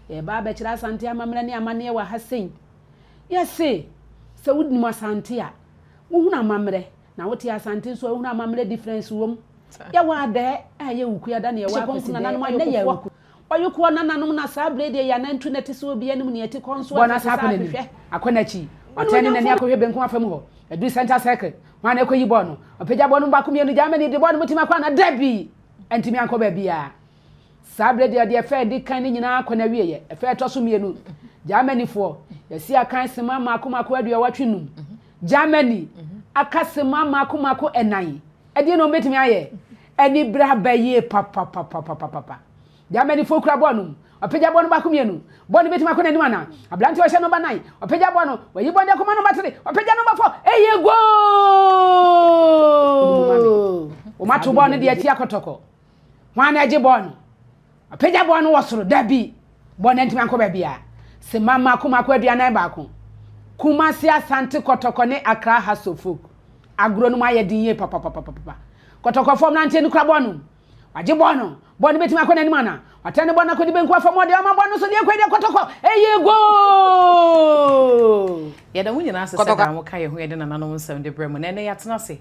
e ba be kira asante amamra ne amane wa hasen yese se wudi mu asante a wo hunu amamre na wote asante so wo hunu amamre difference wom ya wa de aye wuku ya da ne wa kwesi na nanom ayokufo oyuko na nanom na sa brede ya na ntu neti so obi anim ne eti konso bona sa akona chi otene nani akohwe benku afam ho edu center circle wana ekoyi bono opeja bono ba kumienu Germany de bono mutima kwa na dabi antimi anko ba bia sa brede de fe di kan ni nyina akona wieye efe to so mienu Germany fo yesi akan sema makomako adua watwenum Germany akasema makomako enan edi no betimi aye eni bra baye papa Germany fo kura bono opeja bono ba kumienu bono betima akona ni mana ablanti wa hye no ba 9 opeja bono wayi bono akoma no ba 3 opeja no ba 4 eye go o matu bono de ati akotoko wana age bono opeja bono wosoro dabi bono ntimi anko ba bia se mama akomako aduanan ba ko Kumasi Asante Kotoko ne Accra Hasofuk agro no maye din ye papa Kotoko fom na ntie ni kra bono waje bono bono betima akona ni mana watene bono akodi benku afom de ama bono so de kwede Kotoko eye go ya da wunyina asese da mo kai ho ye de nananom nsam de brem na ne yatena se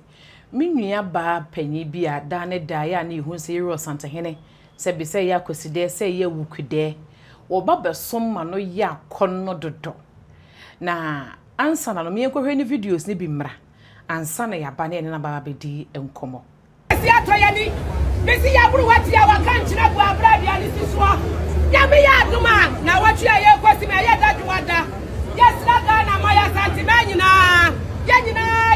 menua ba panyi bia da ne da ya na ihu se yero santehene se bi se ya koside se ya wukude wo baba somma no ya konno dodo na ansa na no me enkohwe ni videos ni bi mra ansa na ya ba ne na baba bedi enkomo si atoya ni bisi ya buru wati ya wakanchira bu abradi ani siswa ya me ya duma na watu ya ye kwesi me ya dadu wada yes na ga na maya santi nyina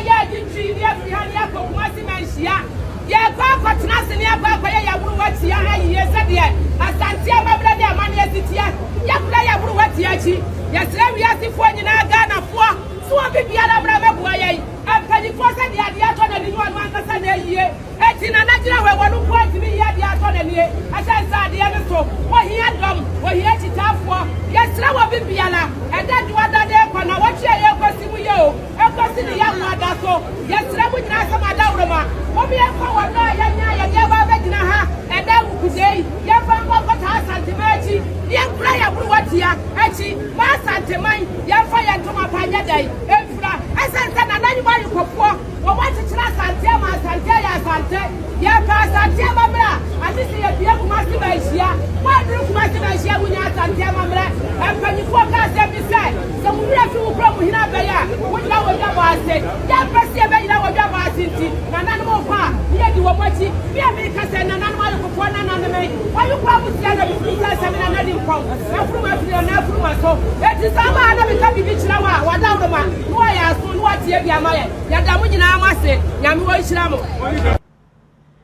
ya jinchi ya fihani ya ko kumasi manhia ya kwa tenase ne akwa ya buru wati ya ayi ye sede asante abradi amane asitia ya kula ya buru wati ya chi ya srewi ya sifo nyina ga na fo so bibia na bra mebuwa ye apani fo se dia dia to na ni wan man kasa na yie eti na nagira we wonu po eti bi ya dia to na ni asa sa dia ne so wo hia dom wo hia chitafo ya sre wo bibia na eda duwa da de ko na wo hia ye kwasi mu ye o kwasi ni ya mu ada so ya sre mu nyina sa ma da wuroma wo bi en ko wo no ya nya ya dia ba be gina ha eda wukudei ya fa ngo ko ta santimechi ya kura ya buru watia echi ma santeman ya fa ya ntoma panya dai efra esense na nani ba yikofo wo wati kira sante ma sante ya sante ya pa sante ma bra atisi ya bia kuma si ba hia wa duru kuma si ba hia wunya sante ma bra empanyifo ka se bi se mu bra fi wo kro mu hina ba ya wo dira wo dwa ba ase ya presi e ba yira wo dwa ba ase nti na nani mo kwa ye di wo machi bia mi ka se na nani ma yikofo na nani me wa yikwa bu sia na bi ka se na nani nkon na furu ma fi na furu ma so eti sama na bi ka bi kira wa da wo ma no ya so no atie bia ma ya da mu nyina amase nyame wo hira mo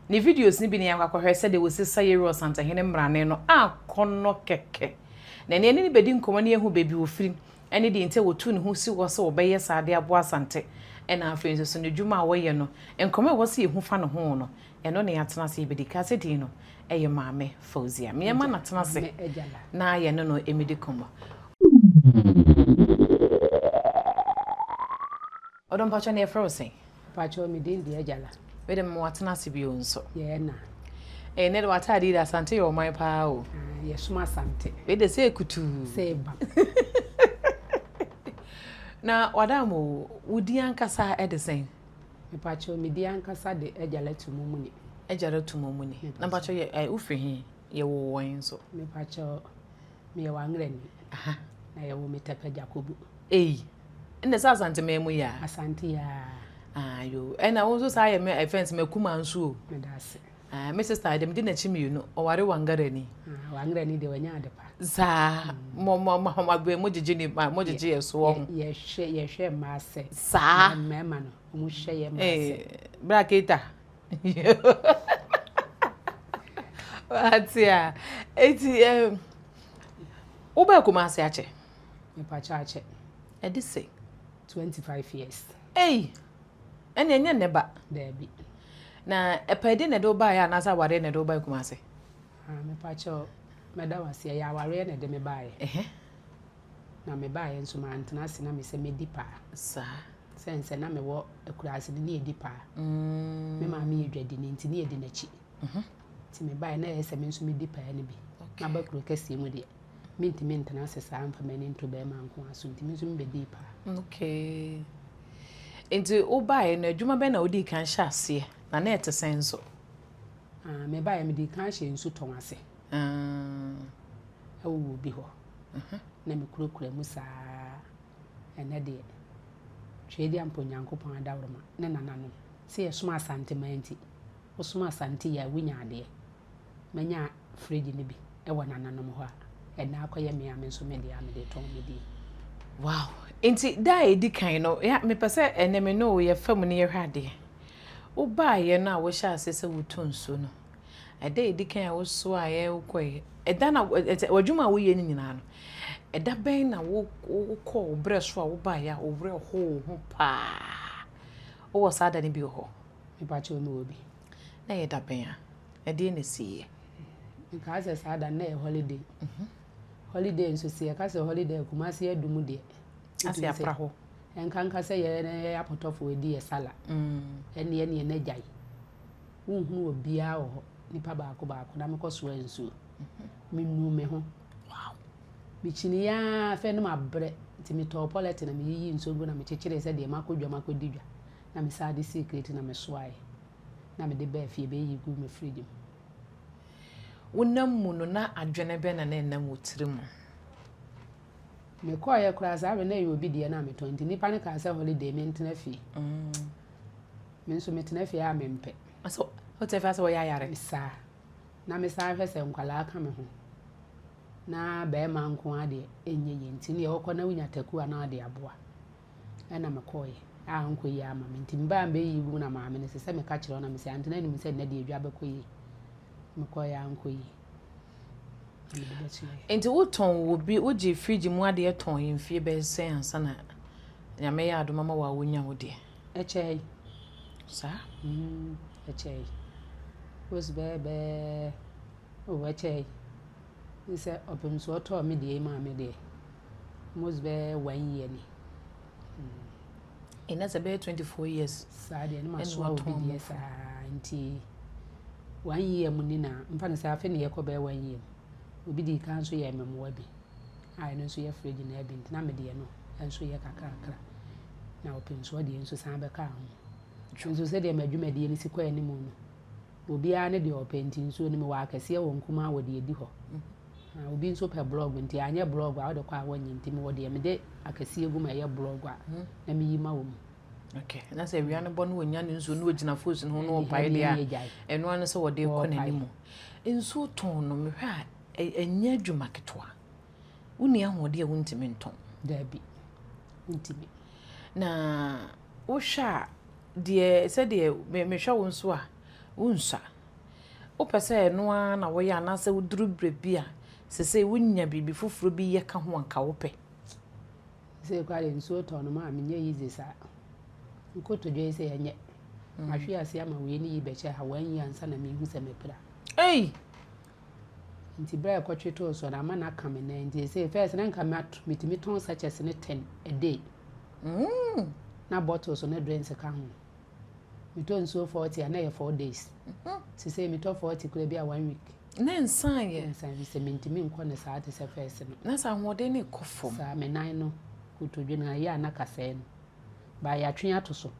ni videos ni bi ne yakwa se de wosisa yero santehene mrane no akono keke na ne ni bedi nkomo ne ehu bebi wo firim ene de nte wotu ne hu si wo so obeye sade abo asante ena afenso so ne dwuma wo ye no nkomo wo se ehu fa ne ho no eno ne yatena se bedi ka se di no eye maame Fauzia me ma na tena se na ye no no emidi kombo odon pacho ne frozen pacho mi din di ejala we dem watena se bi onso ye na ne de watadi da sante yo mai pa o ye suma sante we de se kutu se ba na wadamo wudi ankasa edesen me pacho mi di ankasa de ejala tumumuni ejara tumumuni na pacho ye ufrihi ye wo wan so me pacho me wangreni aha na ye wo metepe Jacobu ene sa asante memu ya asante ya ayo ena wo so sa ye me offense makuma nso o me dase my sister dem di na chimi no o ware wangarani wangreni de wanya adepa za mo be mo jeje ni mo jeje yeso wo ye hwe maase sa mema no mo hwe ye maase braketa atia eti oba kuma se ache me pacho ache edi say 25 years ene enye neba debi na epede ne do ba ya na sa ware ne do ba kuma se me pacho meda wase ya ware ne de me bae na me bae nso ma antena se na me se medipa sa sense na me wo akurase ne edipa me ma me edwadi ne ntini edi na chi ti me bae na ese me nso medipa ne bi na ba kuro kase mu de Mint na se sa amfa mani nto be ma nko aso ntimi nso mbe deepa. Okay. Enti obae na adwuma be na odi kan hye ase na na etesenso. Me bae me di kan hye nsu ton ase. Awu bi ho. Na me kurokura mu saa ene de twedi ampo Nyankopɔn adawroma ne nanano se yesoma asante manti osoma asante ya wunya ade manya fridge ne bi e wɔ nananom ho a ena akoye me ame nso me de ame de ton me di. Wow. Enti da edi kan no ya me pese ene me no ye fam ne ye hwade wo ba ye no a wo hya asese wo tonso no eda edi kan a wo so a ye wo koye eda na wadwuma wo ye ni nyina no eda ben na wo kɔ wo bre so a wo ba ya wo bre ho pa wo was ada ne bi ho Me pa che o me obi na ye da ben a ede na siye nka se sada na holiday holiday nso se ka se holiday kuma se adumu de ase apra ho enka se ye na apotofo edi ye sala ene na jai unhu obi a ho nipa ba ko na me koso ensu minu me ho wow bichini ya fe no mabre ntimi to polite na me yi nso go na me chekere se de makodwa makodidwa na me sa de secret na me soae na me de ba fie be yi gu me fridge wonam mu no na adwene be na nam wotirim me ko ye kura za be na ye obi de na me 20 nipa ne ka se holiday me ntena fie me nso me tena fie a me mpe so hotel fa so ya yare sa na me sa hwese nkwala aka me ho na be ma nko ade enye ye ntini ye okọ na wunya taku na ade aboa na me ko ye a nko yi ama me ntim ba mbe yi gu na ma me ne se me ka kire na me se antena ni me se na de edwa be ko yi me ko ya nko yi enti wo ton wo bi wo ji fridge mu ade ton yin fie be se ansa na nyame ya adoma ma wa wonya wo de chei sa chei was bebe o chei ise opem so to me de ma me de mos be 1 year ni ina se be 24 years sa de ni ma so obi de sa nti 1 year mu ni na mfa ne sa afi ne yekobe 1 year obi di kan so ye memoa bi ai no so ye fridge na bi nti na me de no enso ye kakakra na opem so de enso san be ka ho nso se de madwuma de ni sikwa ni mu no obi a ne de openti nso ni me wa akese wo nkuma wo de edi ho obi nso pe blog nti anye blog a wo de kwa wanyi nti me wo de me de akese egu ma ye blog a na me yi ma wo mu okay na se wia ne bo no wonya ne nso no ogina fozi no no opai de a eno ane se wo de ko na nimu nso ton no me hwa enya adwuma ketwa woni ahode a wontimi nton dabi wontimi na wo hwa de se de me hwa wo nso a wonsa wo pese no na wo ya na se woduru brebi a sese wonya bibi foforo bi ye ka ho anka wo pe se kwale nso ton no ma menye yize sa nkoto dwe se yenye ahwe ase ama we ni yibeche ha wanyi ansa na me hu se mepra nti bra kwatweto so na ma na kame na nti se first na nka metimi ton sachets ne 10 a day na bottles so na drinks ka ho miton so 40 na ye 4 days ti se mito 40 kura bi a 1 week na nsan ye nsan se mentimi nko ne saa te se first no na sa hode ne kofom sa me nan no kutodwe na ya na kase no ba ya twen ato so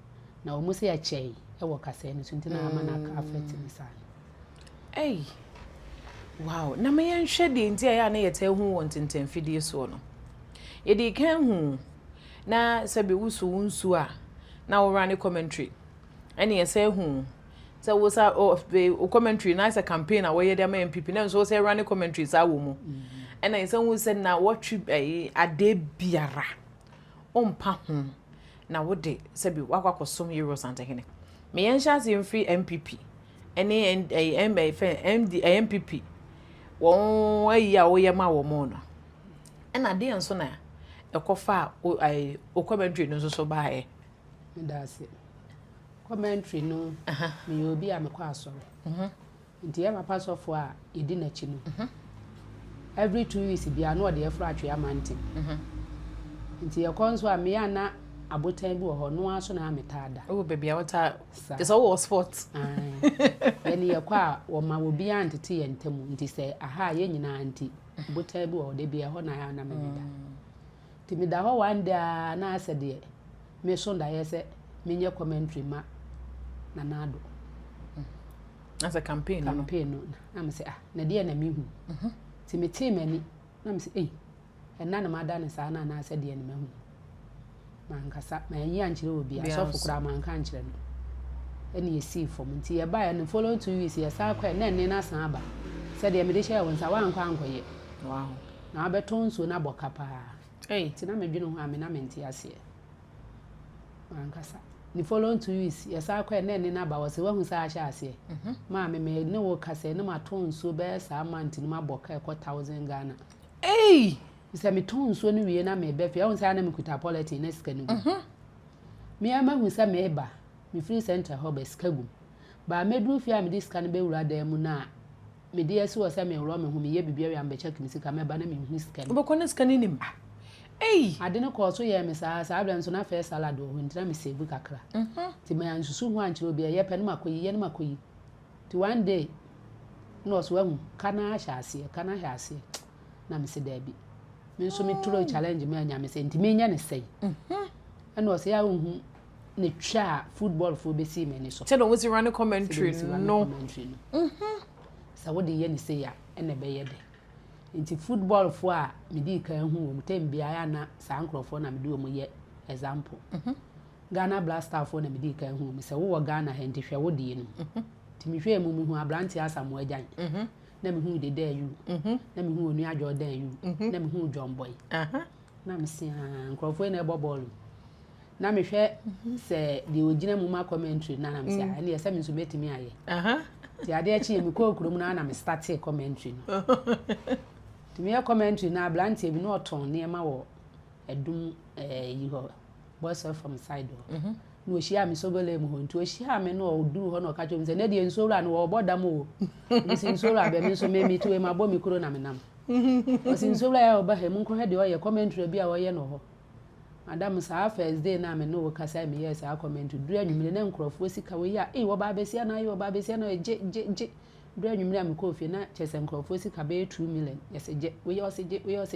na o mu se ya chei e wo kase no so nti na ama na ka affect ni sa wow na me yenhwe de nti ya na yete hu won tenten fidie so no ye de kan hu na sabe wusu wunsu a na wo run commentary ani ye say hu say wo sa o commentary na say campaign a wo ye de ma MPP na so say run commentary sa wo mu na ye say hu say na watwi ade biara ompa hu na wo de sabe wakwakosom Euro Santa hene me yenhya se free MPP ene MPP won ayi a wo ye ma wo mo no na de enso na ekofa o commentary no so baaye ndase commentary no me obi a me kwa asoro nti ya papa sofo a edi na chi no every 2 weeks bia no de efra atwe amante nti ya konso a me ya na abotan bi wo ho no aso na ametada o baby a wata this all was sport eni ya kwa wo ma obi antete ye ntemu nti se aha ye nyina anti botai bi o de bia ho na ya na me da ti me da ho one day na ase de me so da yese me nye commentary ma na nado as a campaign no na me say na de na me hu ti me team ani na me say enna na ma da ne sa na ase de na me hu mankasa ma yi anchire obi asofo kura manka anchire no eni esi form nti ye ba ya no follow 2 weeks ye sa kwa na nne na san aba se de me de share won sa wan kwa ankoye wow na abeton so na bokapa ti na medwene ho ame na menti ase mankasa ni follow 2 weeks ye sa kwa na nne na ba wo se wahu sa ahya ase ma me ne wo kase ne ma ton so be sa amount ni ma boka e 1000 Ghana se me ton so no wie na me be fe won sa na me kuta policy na sika ni me ama hu sa me ba me free center ho be sika gum ba medu fi am dis kan be wura da mu na me de esi wo sa me wura me hu me ye bibia wi am be check me sika me ba na me hu sika ni bo kona sika ni nim ade ne ko so ye me sa abla nso na fe salad ho ntina me save kakra ti me ansusu hu anchiro bia ye pe no makoyi ti one day no so hu kana hase na me se da bi me nso me turo challenge me anya me se nti me nya ne sei and was ya hu ne twa football fo be see me ni so tell them was run commentary no sa wo de ye ni sei ya ene be ye de nti football fo a me di kan hu wo tem bia ya na sa ankrofo na me di wo mo ye example Ghana Blaster fo na me di kan hu me se wo Ghana he nti hwe wo de ni ti me hwe mu hu abranti asamo agyan na me hu de da yu na me hu onu adwo da yu na me hu John Boy na me se ankrofo na ebo ball na me hwe se de ogina mu ma commentary na me se ani ese me so betimi aye ti ade achi me ko okurum na me start commentary no ti me commentary na abranti bi no oton ne ma wo edum yi ho boys from side no ohia me so gole mu ho nti ohia me no oduru ho no ka chom se na de nsowura no wo bodam o mi sin nsowura be me so me mi tuwe ma bo mi kuro na me nam o sin nsowura ya oba he mu nko he de oye commentary bi a wo ye no ho madam sa first day na me no wo kasa me yes a commentary duru anwumire na nkrofo sika wo ya wo ba besia na wo ba besia na je duru anwumire am ko fi na chese nkrofo sika be 2 million yes je wo yo se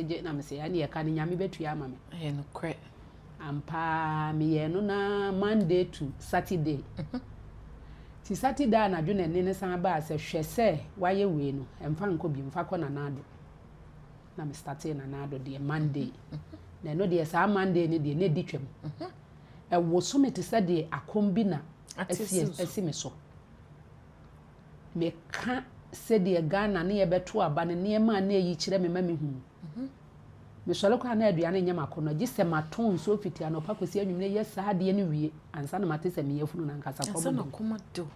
je na me se ya ne ye ka ne nyame betu ya ma me no kre ampa me ye no na Monday to Saturday ti Saturday na dwene ne san ba se hwese waye we no emfa nko bi mfa ko na nado na me start na nado de Monday na no de sa Monday ne de ne di twem e wo so me te se de akombi na esi me so me ka se de Ghana ne ye beto aba ne ma na yi kire me ma me hu me sole kwa na aduane nyama kono gise maton so fiti anopa kwesi anwumne ye sa de ne wie ansa na mate se me yefunu na nkasa kobo ansa na komado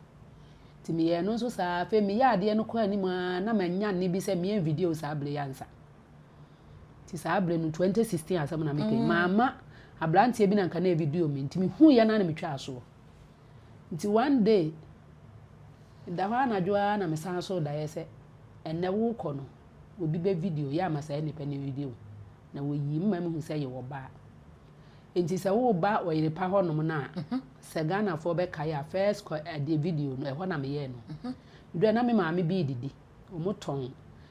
ti me ye no so sa fe me ya de no kwa ni ma na manya ne bi se me video sa able yansa ti sa able no 2016 asam na me kai mama abrantie bi na nka na video me nti me hu ya na me twa aso nti one day da ho na joa na me san so da yese enne wo kono obi be video ya masa ne pe ne video na wo yi mmam hu se ye wo ba enti se wo ba wo yire pa honom na se Ghana fo be kai a first the video no e ho na me ye no do na me maame bi didi o moton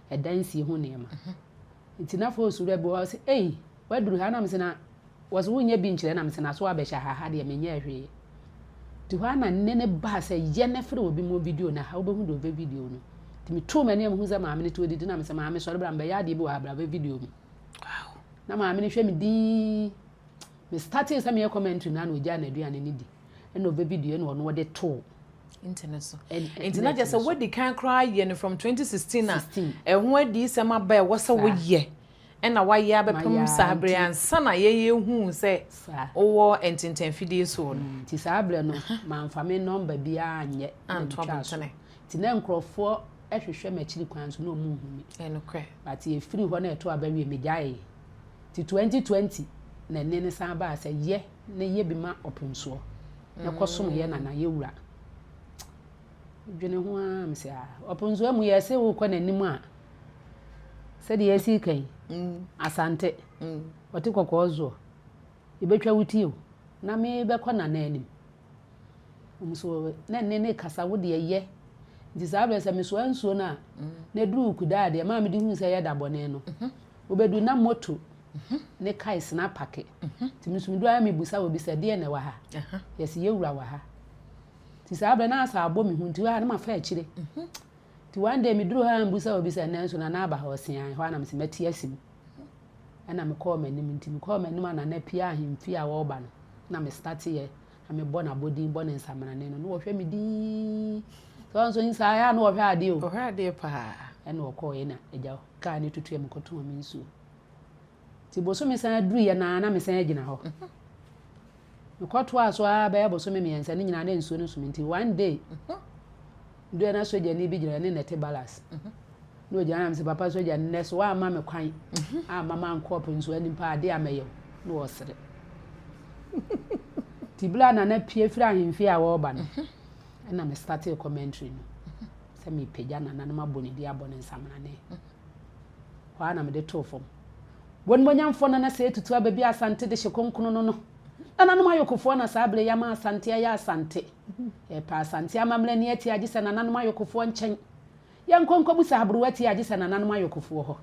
e dansi hu ne ma enti na fo suru be wo se waduru ha na me se na wo so wo nya bi nkyere na me se na so abehya ha de me nya hwe ti ho na nene ba se ye ne fere obi mo video na ha obehu do video no ti mi to mani am hu za maame ne to didi na me se maame so bra mbe ya de bi wa bra video mi wow na maame ne hwe me di me starting some your commentary na no ja na aduane ne di eno be video no no de to internet so internet just what they can cry yen from 2016 na ho adi sema ba e wo se wo ye na wa ye abepem sabre ansa na ye hu se owo ententen fidie so ti sabre no manfa me number bia anye antwabotene ti na nkrofo ehwehwe machiri kwan so no mu hu mi enokre but ye free ho na eto abawe mejae ti 2020 na nene san ba se ye na ye bi ma openso na kosom ye na ye wura dwene ho am se openso mu ye se wo kwa nanim a se de yesi kai asante oti kokozo ibetwa wuti o na me be kwa na nanim umso na nene kasa wo de ye Nti sabra se me so ansuo na na duru kuda de ma me di hu se ye da bone no obedu na moto ne kai sna pake ti me sumdu a me busa obi se de na wa ha yes ye wura wa ha ti sabra na asa abo me hu nti wa na ma fa akire ti one day me duru ha busa obi se na nso na aba ha osia ho na me se mati asim ana me call manim nti me call manim ana na pia ahemfi a wo ba no na me start ye ame bo na bodi bo ne nsamana ne no no wo hwe me di so insa ya no wo hwe ade o hwe ade pa ene wo call ye na eja ka ne tutu e me koto me nsu ti boso me san duru ye na me san agina ho me koto aso a ba ya boso me miensa ne nyina na nsu no so nti one day do na soja ni bi gira ne nete balance no jana am se papa soja ne so wa ma me kwan mama anko nsu ani pa ade ameyo no osere tibla na pie fira ahemfi a wo ba no na me start a commentary no se me peja na ma boni dia boni nsamana ne kwa na me de to fom bon monyamfo na se tutu ababi asante de hyekonkono no nananum ayokofo na sabre ya ma asante ya asante e pa asante amamle ne ati agise nananum ayokofo nchen ya nkonko bu sabru wati agise nananum ayokofo ho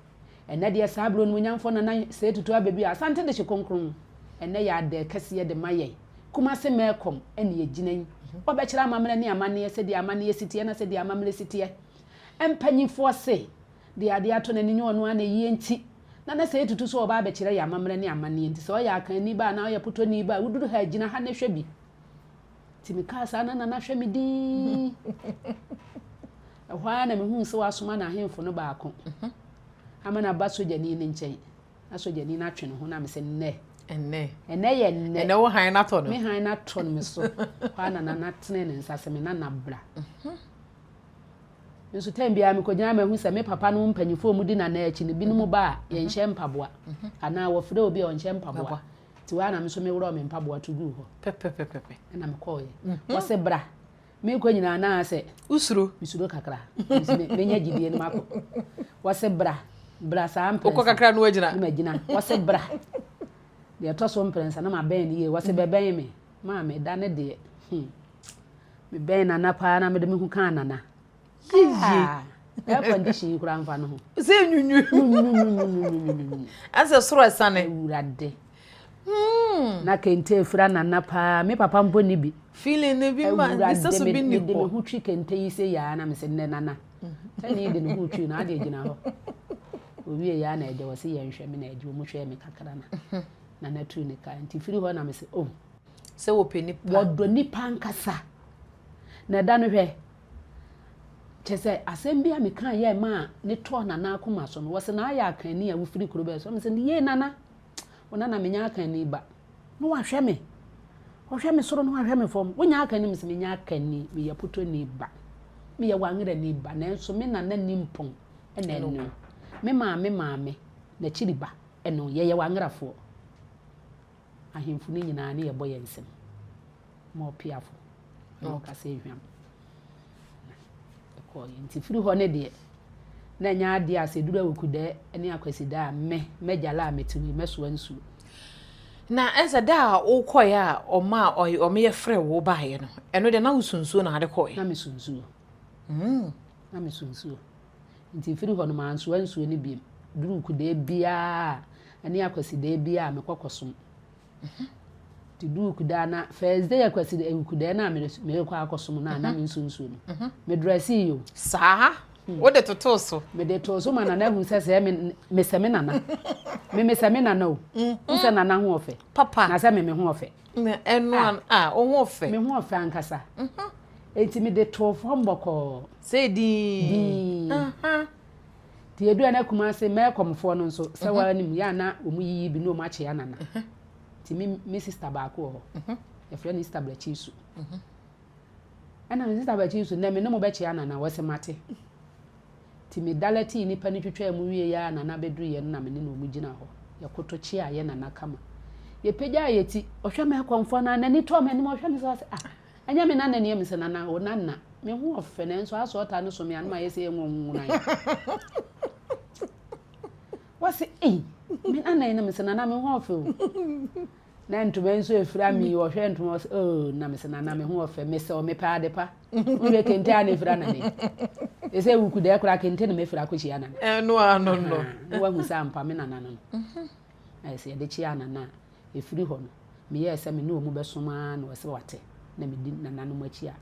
ene de sabru no monyamfo na se tutu ababi asante de hyekonkono ene ya de kase de maye kuma se mekom ene ye ginan obekira amamle ne amane se de amane sitie na se de amamle sitie empanyifo se de ade ato na ninyo no ana yi enti na se tutu so oba bekire ya amamle ne amane enti so ya kan ni ba na ya puto ni ba uduru ha gina ha na hwebi timika sa na hwe mi di ehwa na me hu se wasoma na ahemfo no baako amana ba soja ni ne nchen asoja ni na twe no ho na me se nne ene wo han na to no me han na to no me so kwa na tene ne nsase me na bra nso tembia me kogina me hu se me papa no mpanyifo mu di na achi ne binumu ba ye nhye mpaboa ana wo fre obi o nhye mpaboa ti wa na me so me wuro me mpaboa to gu ho pepe na me call ye wo se bra me kogina na ase usuro kakra me nya gidie ne mako wo se bra sa ampe uko kakra no wagina me gina wo se bra de to so mprensa na ma ben ye wo se beben me ma me da ne de me ben na pa na me de me hu kan nana e condition kura mfa no ho se nyunyu ase soro esane urade na kente fira nana pa me papa mbo ni bi feeling ne bi ma this so bi ni de me hu twi kente yi se ya na me se ne nana tani de ne hu twi na ade gina ho owie ya na eje wo se ye nhwe me na eje wo mu hwe me kakra na na tu ne ka nti firi ho na me se se wo peni wodo ni pankasa na da no hwe chese asembia me kan ye ma ne to na na akoma so no wo se na aya akan ni a wo firi kuro be so me se ye nana wona na menya akan ni ba no wa hwe me soro no wa hwe me fom wonya akan ni me se menya akan ni me ya puto ni ba me ya wangere ni ba na so me na ni mpon ena enu me maame na chiri ba eno ye wangrafo ahemfu ni nyina na ye boye nsem mo piafo no ka se hwam ko nti firi ho ne de na nya ade aseduru awukude ene akwasida mejala metumi meso ansu na eza da ukoye a oma ye frɛ wo bae no eno de na usunsuo na ade koye na mesunsuo na mesunsuo nti firi ho no manso ansuo ne biem duru kude bia ene akwasida bia mekokosom ti duru kuda na Thursday akwasida ewukude na me kwa akosom na me nsunsuo no me dresi yo saa wo de totoso me de toso mana na hu sese me seme nana me seme nana o nse nana ho ofe papa na se me ho ofe enu o ho ofe me ho ofe ankasa enti me de to fo mboko se di ti edu na kuma se me komfo no nso se wa nim ya na omu yiyi bi no ma che ya nana ti mi sister ba ko ho e friend ni sister Blachisu ana mi sister Blachisu na me no mo be che ya nana wo se mate ti me dalati ni pani twetwa mu wie ya nana bedru ye na me ne no mu gina ho ye kotochi a ye nana kama ye pegya ye ti ohwe me komfo na nani to me ni mo hwe me so anya me nana ne me se nana o nana me hu ofe ne nso aso ta no so me anuma ye se enwonwu na ye wase me nana ne me se nana me hu ofe o na ntoma nso efira mi wo hwe ntoma na me se na me ho ofe me se o me pa de pa we kente ana efira na ne ese wuku de kura kente na me efira ko chia na no wa hu sa mpa me na no ai se de chia na na efiri ho no me ye se me no mu besoma na wo se wate na me di na no machi a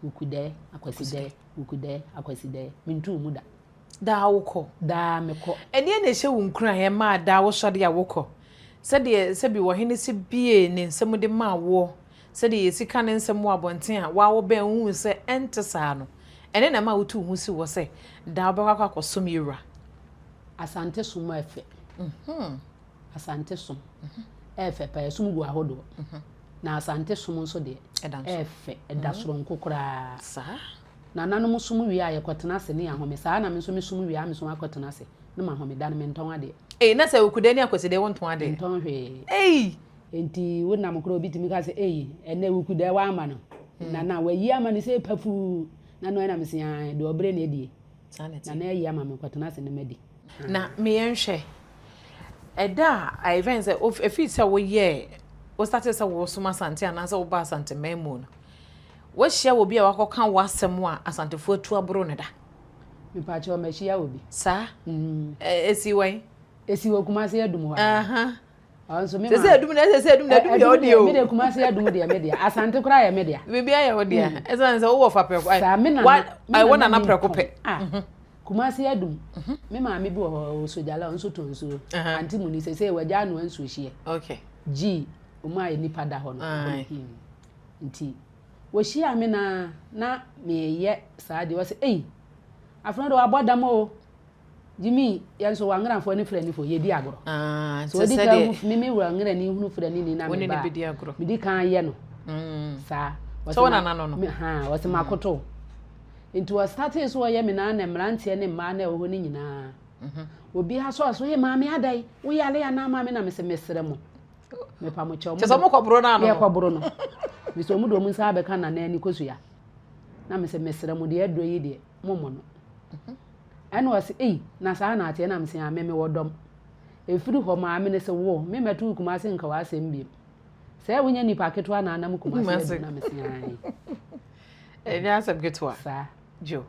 wuku de akwasi de me ntu mu da da wokọ da me ko ene na ehye wo nkura he ma da wo sode a wokọ se bi wo hene se bie ne nsem de ma wo se de yesika ne nsem wo abonten a wa wo ben hu se entesa no ene na ma wotu hu si wo se da wo bekwa kwasom yura asante som efe asante som efe pa som gu ahodo na asante som nso de efe eda soro nkokora sa na nanom som wi aye kwotena se ne ahome saa na me nso me som wi a me som akwotena se ne ma ahome da ne me nton ade na se okude ni akwese de wonton ade nton hwe enti wona mkro bitimi ka se ene wukude wa ama no na wayi ama ne se pafu na no na me se de obre na edie na na yi ama me kwotena se ne medi na me yenhwe eda a events of efisa wo ye wo started sa wo suma sante anansa wo ba sante memu no wo hia wo bi a wakoka wasem a asantefo atu abro ne da me pa che o ma hia wo bi sa esi wo kuma se adum ho so me se adum na de odi o me de kuma se adum de me de asante kura ya me de bibi ya odi esa nse wo fa preko I wanna na preko pe kuma se adum me ma me bi wo sojala nso to nso anti mu ni se waja no nso hie okay g o ma ni pada ho no nti wo hia me na me ye saa de wo se afuna do abodam o Jimmy yanso wangra fo ni frɛ ni fo ye di agoro so di ka me wangra ni hunu frɛ ni na me ba me di kan ye no sa so na no wo se makoto nti wo start so ye me na mrantie ne ma na ho ni nyina obi ha so ye ma me adai wo yale ya na ma me na me se mesere mo me pa mo chew mo so mo kwabro na no ye kwabro no mi so mu do mu nsa be kan na ni kosuya na me se mesere mo de adro yi de mo no eno wase na saa na ate na mse ameme wodom efiri ho ma amene se wo me metu kuma se nka wa asem biem se wonya nipa ketwa na anam kuma se na mse ai nya asem ketwa sa jo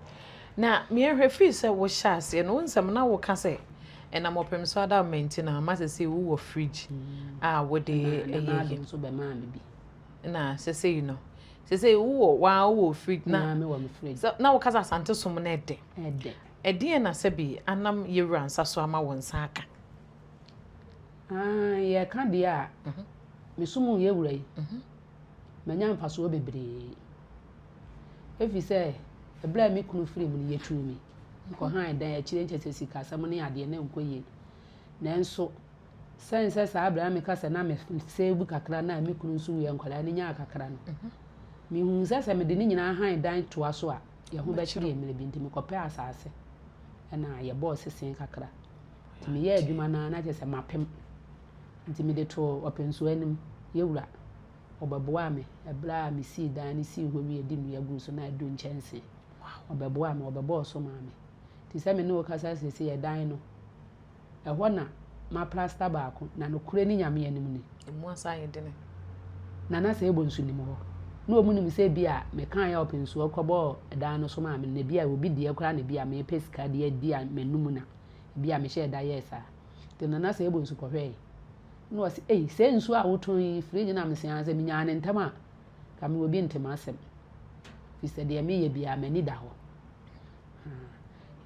na me ehwe fi se wo hyase no nsem na wo ka se ena mopem so ada maintain na ma se wo fridge wo de eye so be ma me bi na se you know se wo fridge na me wo me fridge na wo ka za sante som na ede Edi na sebi anam yewura nsaso ama wonsa aka. Ye ka dia. Misumu yewura yi. Manya mfaso bebre. Efi se ebla mi kunu firi mu ye tumi. Ko han dan ya kire nchese sika sam ne ade na nkoye. Nanso sense sa abra mi ka se na me sebu kakra na mi kunu nsu ye nkwala ne nya kakra no. Mi hu se me de ni nyina han dan toa so a ye ho ba kire emire bi ntimi ko pe asase. Na ye boss sen kakra timi ye adwuma na je se mapem ntimi de to openso anim ye wura obeboa me ebla me si dan ni si ho wi edi nu ya gu so na adu nchense obeboa me obebo so ma me ti se me no kasa se ye dan no ehwo na ma plaster baako na no kure ni nyame anim ni emu asa ye dene na se ebonsu ni mo ho no omu ni se bia me kan ya opensu okobo edan no so ma me na bia obi de akura na bia me pesika de adi a menum na bia me she da yesa te na se ebonsu ko hwe no se se nsu a woton fridge na me se an se me nya ne ntama ka me obi ntema asem fi se de me ye bia me ni da ho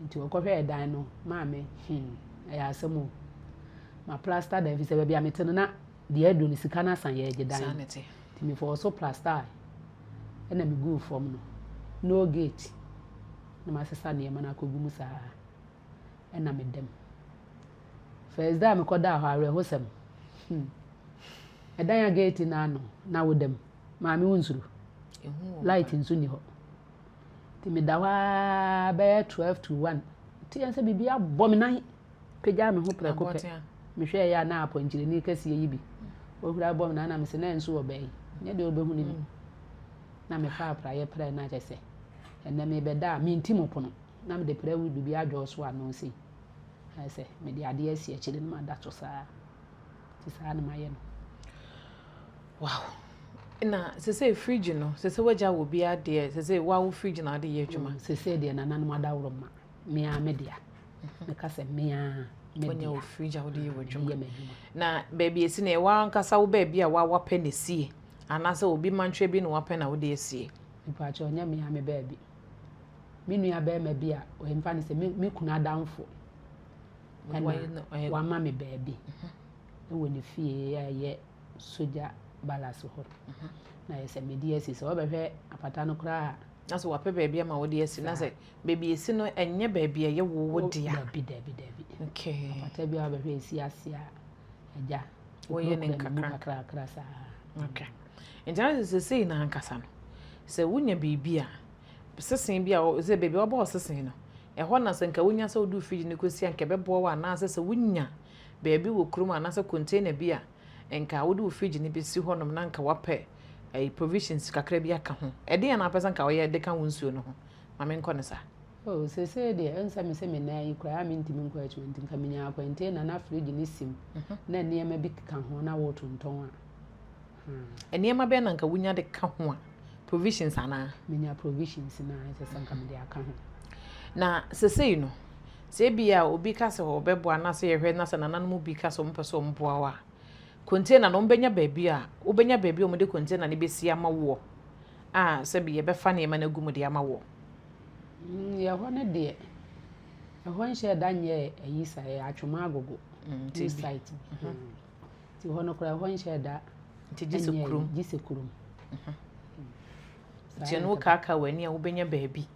nti okọ hwe edan no ma me ya asemo ma plaster da fi se bia me tene na de adu ni sika na san ye gidan sanity ti me for so plaster ena me go from no gate na ma sesa ne ma na kogu mu saa ena me dem first day me koda ho awre hosem edan ya gate na no na wodem ma me wunsuru light nso ni ho ti me dawa be 12 to 1 ti yanse bibia bom me nan peja me ho preko pe me hwe ya na aponchire ni kase yi bi ohura bom na me se na nso obai nye de obehu ni na me fa praye pra na jese enne me beda me ntimo pono na me de pra wu bi adwo so ano si ase me de ade asi e chire no ma da to saa ti saa na maye no wow na sese fridge no sese waja wo bi ade sese wa wo fridge na ade ye adwuma sese de na nanom adawro ma mea media me ka se mea media wo fridge wo de ye adwuma na baby esi na wa nkasa wo baby a wa wape ne sie anase obi mantwe bi na wape na wo de sie ipa cho nya mea me baby me nua ba ma bi a o mfa ne se me kuna adamfo wa ma me baby wo ne fie ye soja balance ho na yese medi esi so obehwe apata no kra na so wape baby ama wo de esi na se baby esi no enye baby ye wo de a baby okay apata bi obehwe esi asia eja wo ye ne kakra sa okay enja se na ankasa no se wunya baby a sesen bi a se baby wo bo sesen no ho na se nka wunya se odu fridge ne kosi anka bebo wa na se wunya baby wo krum ana se container bi a enka wodu fridge ni besi honom na nka wape provisions kakra bi aka ho ede na pesa nka wo ye de ka wonsuo no ho mame nko ne sa oh se de ensa me se me na yi kra me ntimi nko achiwenti nka menya container na fridge ni sim na niema bi ka ho na wo tonton a niema be na nka wunya de ka ho a provisions ana menya provisions na se nka me de aka ho na sesei no se bia obi ka se ho bebo ana se yehwe na se nananom bi ka so mpeso mboa wa container no mbenya baby a ubenya baby o mde container ne besi ama wo se bi ye be fa ne ma na gumu de ama wo ye ho ne de ye ho nche da nye ayisa ye atwoma agogo site ti ho no kra ho nche da ti jisekurum ti no kaka wani a ubenya baby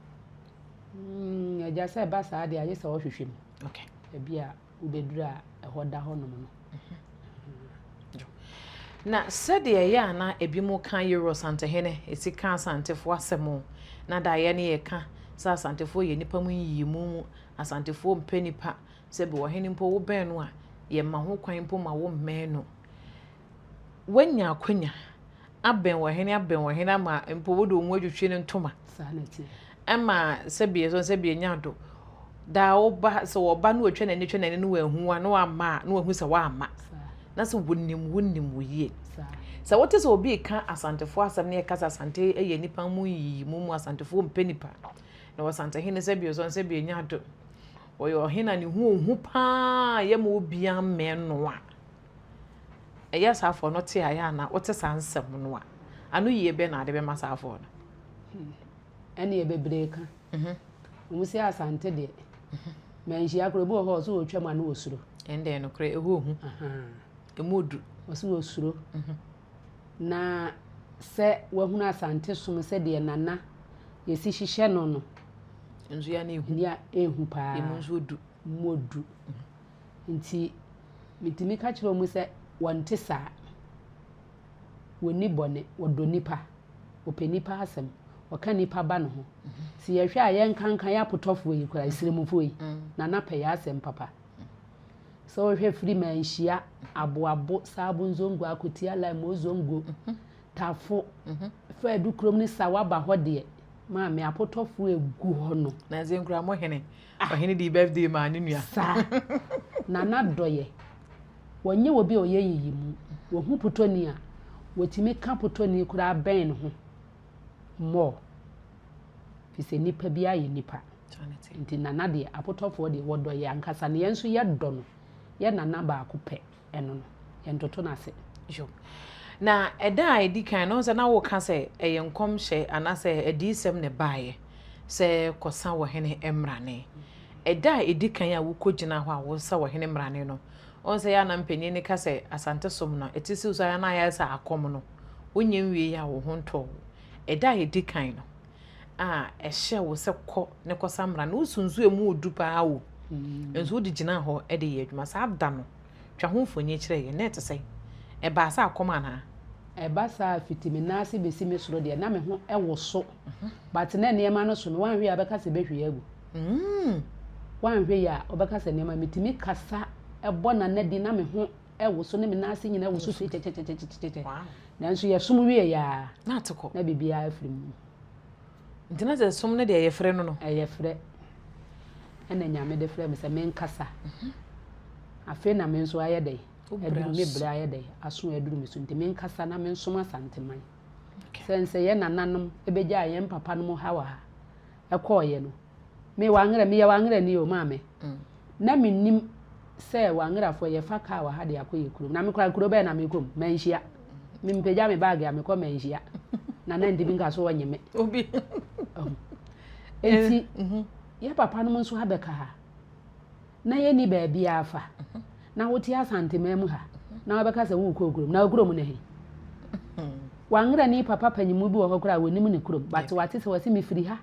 ya say ba sa de ayisa wo hwehwem okay baby a ubedura ho da ho no no na sede ya na ebimu kan Euro Santehene esika Santefo asemo na da ye ne ye ka sa Santefo ye nipa mu yimu Asantefo mpenipa sebe wo hene mpo wo ben no a ye ma ho kwan mpo ma wo men no wanya akwanya aben wo hene ma mpo wo do nwa dwetwe ne ntoma sanati ama sebe nyado da wo ba so wo ba no otwe na ne twe na ne no wahu no ama no wahu se wa ama na so wonnim woyie sa wote so obi ka Asantefo asem ne kasa Asante eye nipa mu yi mu Asantefo mpenipa na Wasantehene se bi so se bi nyado oyo hena ne hu pa ye mo obi ameno a eya safo no te aya na wote sansem no a anu yie be na de be masafo no ene ye bebreka musi Asante de menji akro bi ho so otwa na osuro ende no kre ehu emodu osu osuro na se wahuna Asante som se de nana yesi hihye no no nzu ya na ehu ya ehu pa emunzu modu nti mitimi ka kire mu se wonte sa woni bone wodonipa openipa asem waka nipa ba no ho si ye hwe aye nkankan ya potofo yi kura isiremufo yi na na pe ya asem papa so hwe free man hia aboabo sabu nzongo akotia la mozongo tafo fa du krom ni sawa ba ho de ma me apotofo egu ho no na zenkura mo hene ohene di birthday ma ne nua sa na na doye wonye wo bi oye yiyimu wo hu potoni a wotimi ka potoni kura ben no ho mo fise nipa bi aye nipa nti nana de apotofo de wodoye ankasa ne yenso ye do no ye nana ba akopɛ eno no ye ntoto na se jo na eda edi kan no se na wo ka se eye nkom hye anase edisem ne baaye se kosa wo hene emrane eda edi kan a wo kogina ho a wo sa wo hene emrane no on se ya na mpanyi ne ka se Asante som no etisi so ya na ya sa akom no wonyem wie ya wo ho nto eda edi kan no ehye wo se kɔ ne kosa emrane wo sunzu emu odu pa wo enso wo digina ho ede ye adwuma sa da no twa ho mfonye kire ye net sei eba sa akom ana eba sa fitimi nase besi me soro de na me ho ewo so but na niema no so me wan hwe ya beka se behwe agu wan hwe ya obeka se niema mitimi kasa ebo na na di na me ho ewo so ne me nase nyina ewo so che na nso ye som wie ya na ateko na bibia afrim ntina ze som ne de ye frɛ no no ye frɛ ena nyame de frɛ me se me nkasa afi na me nso aye dey eduru me bra ye dey aso eduru me so ntimi nkasa na me nsoma santeman sense ye nananom ebegya ye papa no hawa ha ekoye no me wangere me ye wangere ni o maame na mennim se wangere fo ye fa ka wa ha de akoye kurom na me kura kuro be na me kom manhia me mpegya me bag ya me ko manhia na ndi bi nka so wanyeme obi enti ye papa no nso ha beka ha na ye ni ba bia afa na woti asantema mu ha na wabeka se wo kurom na kurom ne he wangere ni papa panyimu bi wo hokura wonim ne kurom but wate se wase me firi ha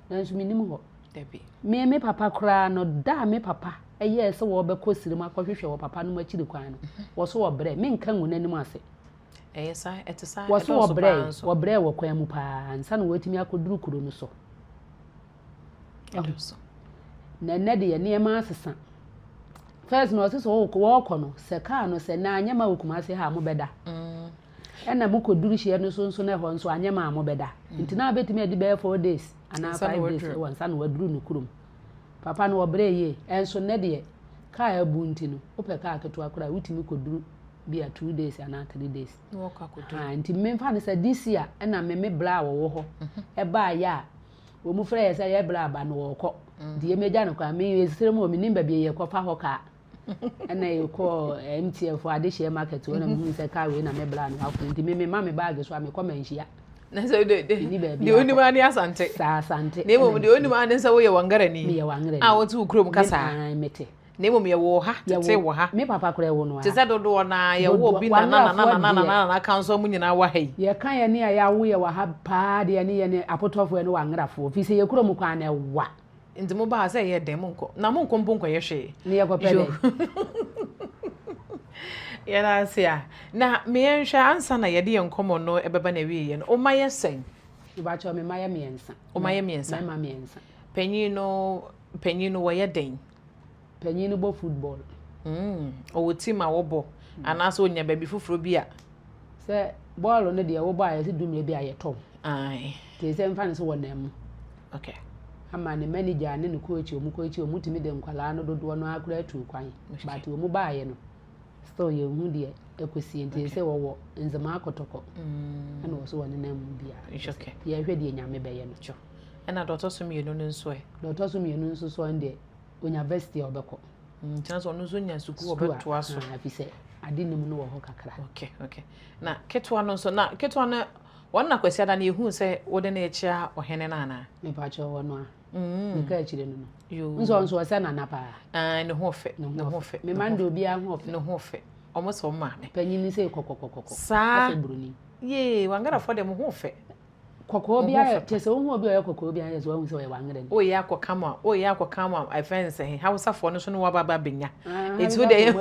na nso menim ho debi me papa kura no da me papa eye se wo be kosiri ma kwahwehwe wo papa no makiri kwan no wo so wo bre me nka ngunanim ase sa etesa wo so wo bre wo kwan mu pa nsa na watimi akoduru kuro no so na nede ye niema asesa first no so wo ko no se ka no se na anyama okumase ha mo beda ena mu koduru hie no so na ho nso anyama mo beda ntina betimi adi be 4 days ana 5 days wansa na waduru no kurum papa no obre ye enso nede ka abu ntino ope ka aketo akora wutimi koduru bia 2 days ana 3 days wo ka koduru nti memfa ne se this year ena me bra wo ho e ba ya wo mu frɛ sɛ ye bra ba no wo kɔ die meja no kwa me yesire mo me nimba bi ye kɔ fa ho ka ena ye kɔ MTF ade hye market wo na mu sɛ ka we na me bra no akɔ nti me ma me bag so me kɔ manhia na so de oni ma ni asante sa asante ne mo de oni ma ne sɛ wo ye wangara ni me ye wangara a wo tu kurom kasa mete ne mo ye wo ha tete wo ha me papa kora wo no te sɛ dodo na ye wo bi na kanso mu nyina wa ha yi ye kan ye ne ya wo ye wa ha pa de ne ye ne apotofo ne wangrafo fi sɛ ye kurom kwa na wa nti mo ba sɛ ye dem nko na mo nko mpo nko ye hwe ne ye kopede yɛna sia na meyenhwɛ ansa na yɛde yɛn komo no ebeba na wie ye no o maye sen ba cho me maye miensa o maye miensa ma miensa panyin no wo ye den panyin no bo football o wo team a wo bo anaso onya ba bi foforo bi a se ball no de wo bo a ye se dumire bi a ye tom ai te se mfa ne so wo nam okay ama ne manager ne coach o mu timi de nkwala no dodo no akura atu kwan but o mu ba ye no so ye hu de ekosie nti se wo nzema akotoko ana wo so wo ne nam bia okay ye hwe de nyame be ye no cho ena doctor Sumienu no nso doctor Sumienu nso so nde university obekọ chance onu so nya suku obeto aso afise ade nim no wo ho kakra okay na ketwa no so na ketwa no wonna kwasi ada na ehu se wode na echia ohene na ana me pa cho wo no me ka echire no yo nso se na na pa ne ho fe me mando obi a ho fe ne ho fe omo so ma me panyin se kokokokoko ase bruni ye wangara fo dem ho fe kokko obi a tese wo hu obi a kokko obi a yeso wo hu se wangara o ye akokama I friends say Hausa fo no so no wa baba benya etu de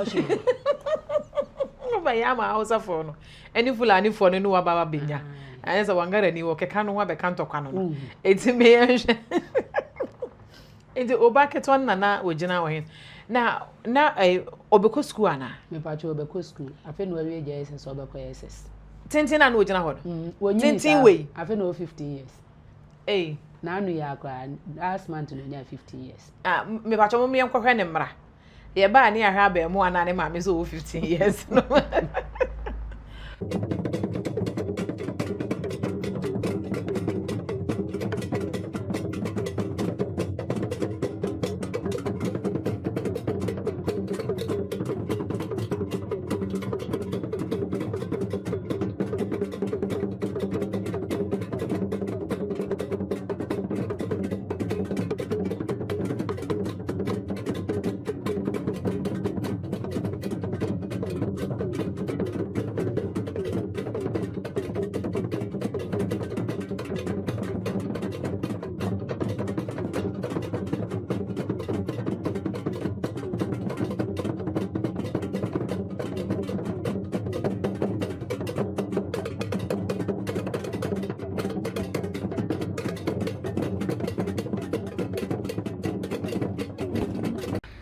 ba ya ma Hausa fo no eni Fulani fo no wa baba benya ayesa wangara ni wo keka no wa be kanto kwano no eti me yenhwe enti oba keton na ogina wo hin na obeko school ana me pa cho obeko school afi no awie je SS obeko SS tintin na ogina ho tintin we afi no 15 years na anu ya kwa last month no nya 15 years me pa cho mo me enkohwe ne mra ye ba ni ahwa ba mu ana ne ma me so 15 years no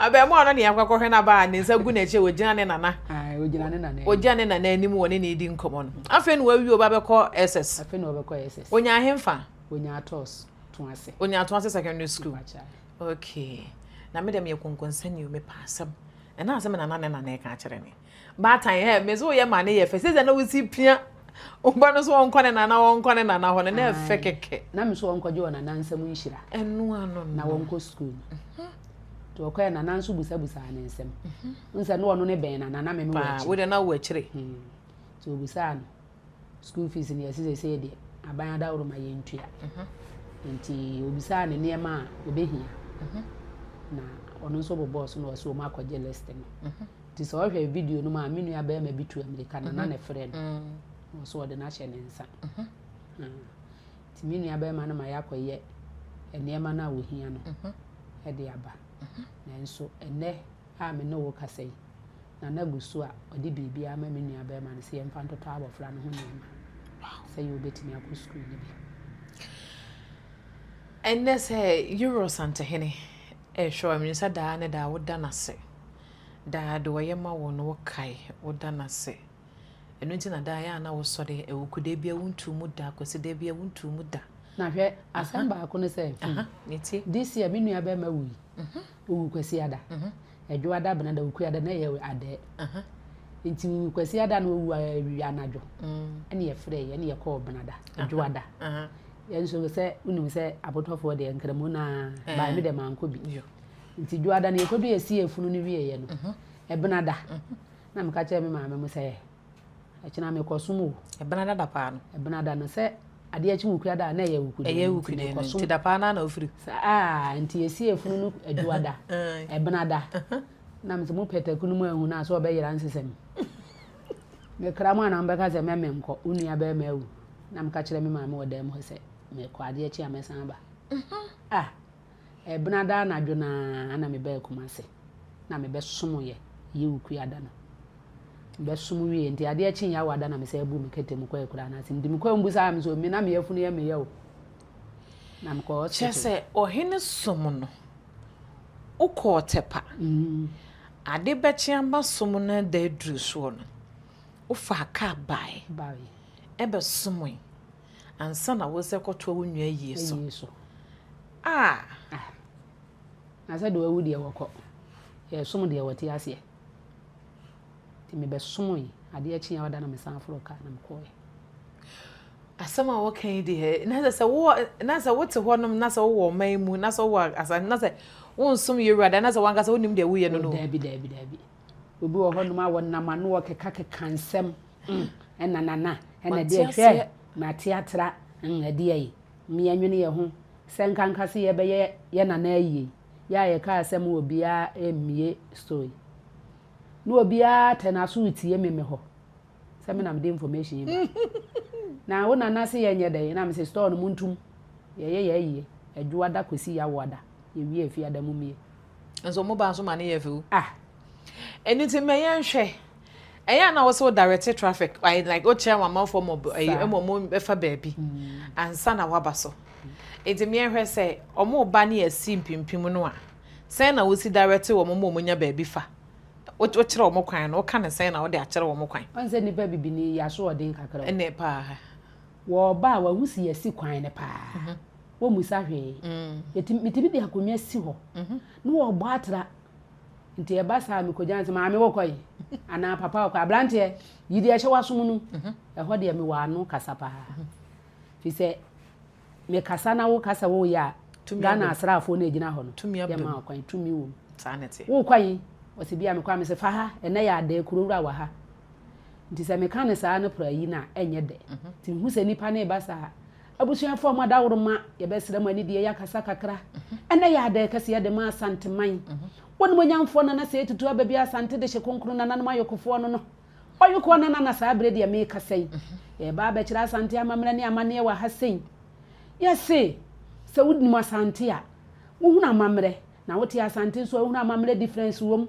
abemu ano ne yakwakohwe na ba ne nsa gu na eche ogina ne nana ogina ne nana anim woni ne di nkomo no afi no wawi oba bekọ SS afi no obekọ SS onya ahemfa onya atos tuase onya atos secondary school okay na me dem ye konkonsa ni o me pasam na asem nana ne nana ka kire ne Batan he me so ye ma ne ye fe se na wo si pia Umba no so wonkone na wonkone na ho ne na fe keke. Na me so wonkoje wona nansam nhira. Enu ano na wonko school. To okoye na nanso busa ne nsem. Nse no ono ne ben na me me wa. Wo de na wo akire. To busa no. School fees ni yesi se de aban da woro ma ye ntua. Nti obisa ne ne ma obehia. Na ono so bo boss no so ma akwaje list no. Ti so hwe video no ma menu aba ma bitu America na ne friend. So wode na hye ne nsa. Ti menu aba ma na ma yakoye enema na wo hia no. E de aba. Na nso ene a me no wo kasai. Na na gusu a ode bibia ma menu aba ma no se yemfa ntoto abofra no ho nema. Say you betimi akọ school ni bi. Enne say Euro Santa Hene. Sure me say da na da woda na se. Da do ye ma wo no kai woda na se. Enu nti na da ya na wo so de ewukude bia wuntu mu da kwese de bia wuntu mu da. Na hwe asamba akọ ne say. Niti. This year menu aba ma wi. Owu kwese ada. Edwo ada bena da wuku ada na ye ade. Nti kwesi ada na owu awi anajo ene ye frɛ ye ne ye call benada adwo ada ye nso se unu se abotofo de nkramo na ba mi de manko bi nti dwo ada na ye kodu esi efunu ni wie ye no e benada na me ka kye me maame mu se e kina me kosumu e benada da pa no e benada no se ade achi wuku ada na ye wuku de ye wuku de nti da pa na ofiri nti esi efunu no adwo ada e benada na me se mu petakunu mu ehu na so obeyira nsesem me kramo na mbeka ze me menko unu ya be mawu na mka kire me maame wodam ho se me ko ade achi amesan ba e benada na dwona na me ba kumase na me be somo ye wuku ada no be somo wie nti ade achi ya wada na me se abu me ketem ko ekura na sim dim ko mbusa am so me na me yafunu ye me ye o na me ko chese ohene somo no uko tepa ade bechi amba somo na da dru so no ufa ka bai ebe somo ansa na wo se kwoto wo nwa yi so na se do awu de woko ye somo de wati ase ti me be somo yi ade achi ya wada na me san afroka na me ko ye asama wo kan di he na se wo te honom na se wo maimu na se wo asa na se won sum yewura da na se wanka se wonim de wo ye no no dabi obi wo honom a won na mano wo keka kansem enanana ena de hwe na teatra ade ayi me anwene ye ho se nkanka se ye be ye nana ayi ya ye ka asem obi a emie story no obi a tenaso utie meme ho se me na me de information yi na wo nana se ye nyede na me se store no muntum ye ayi adwo ada kwesi ya wada ye wi afi ada mu mie nso mo ba so ma ne ye fu anything me yan hwe eya na wo so direct traffic like o chair one for mo efa baby ansa na waba so enti me hwe say omo ba ne asi mpimpim no a say na wo si direct wo mo nya baby fa o kire wo kwan no o ka ne say na wo de a kire wo kwan on say ni ba bibi ni ya so odin kakra ene pa wo ba wa husi asi kwan ne pa wo musa hwe mitimi de akonwa si ho no wo gba atra nti e ba sa mi ko janse maame wo koyi ana papa ko ablante yidi e hye wasom nu e ho de mi wa anu kasa pa fi se me kasa na wo kasa wo ya Ghana asrafo na ejina ho no ya ma kwan tumi wo sanete wo kwai o se bia me kwa me se fa ha ene ya de kurowura wa ha nti se me kan ne sa no pra yi na enye de nti hu se nipa na e ba sa abusuafo ma daworo ma ye be sere ma ni de ya kasa kakra ene ya de kase ya de ma santeman wonu mo nyamfo na se tutu ababi asante de hye konkro na nanom ayokofo no oyoko na sa abre de me kasai e ba ba kira asante amamra ne amane wa hasen yese se wudnim asante a wo hunu amamre na wote asante so wo hunu amamre difference wom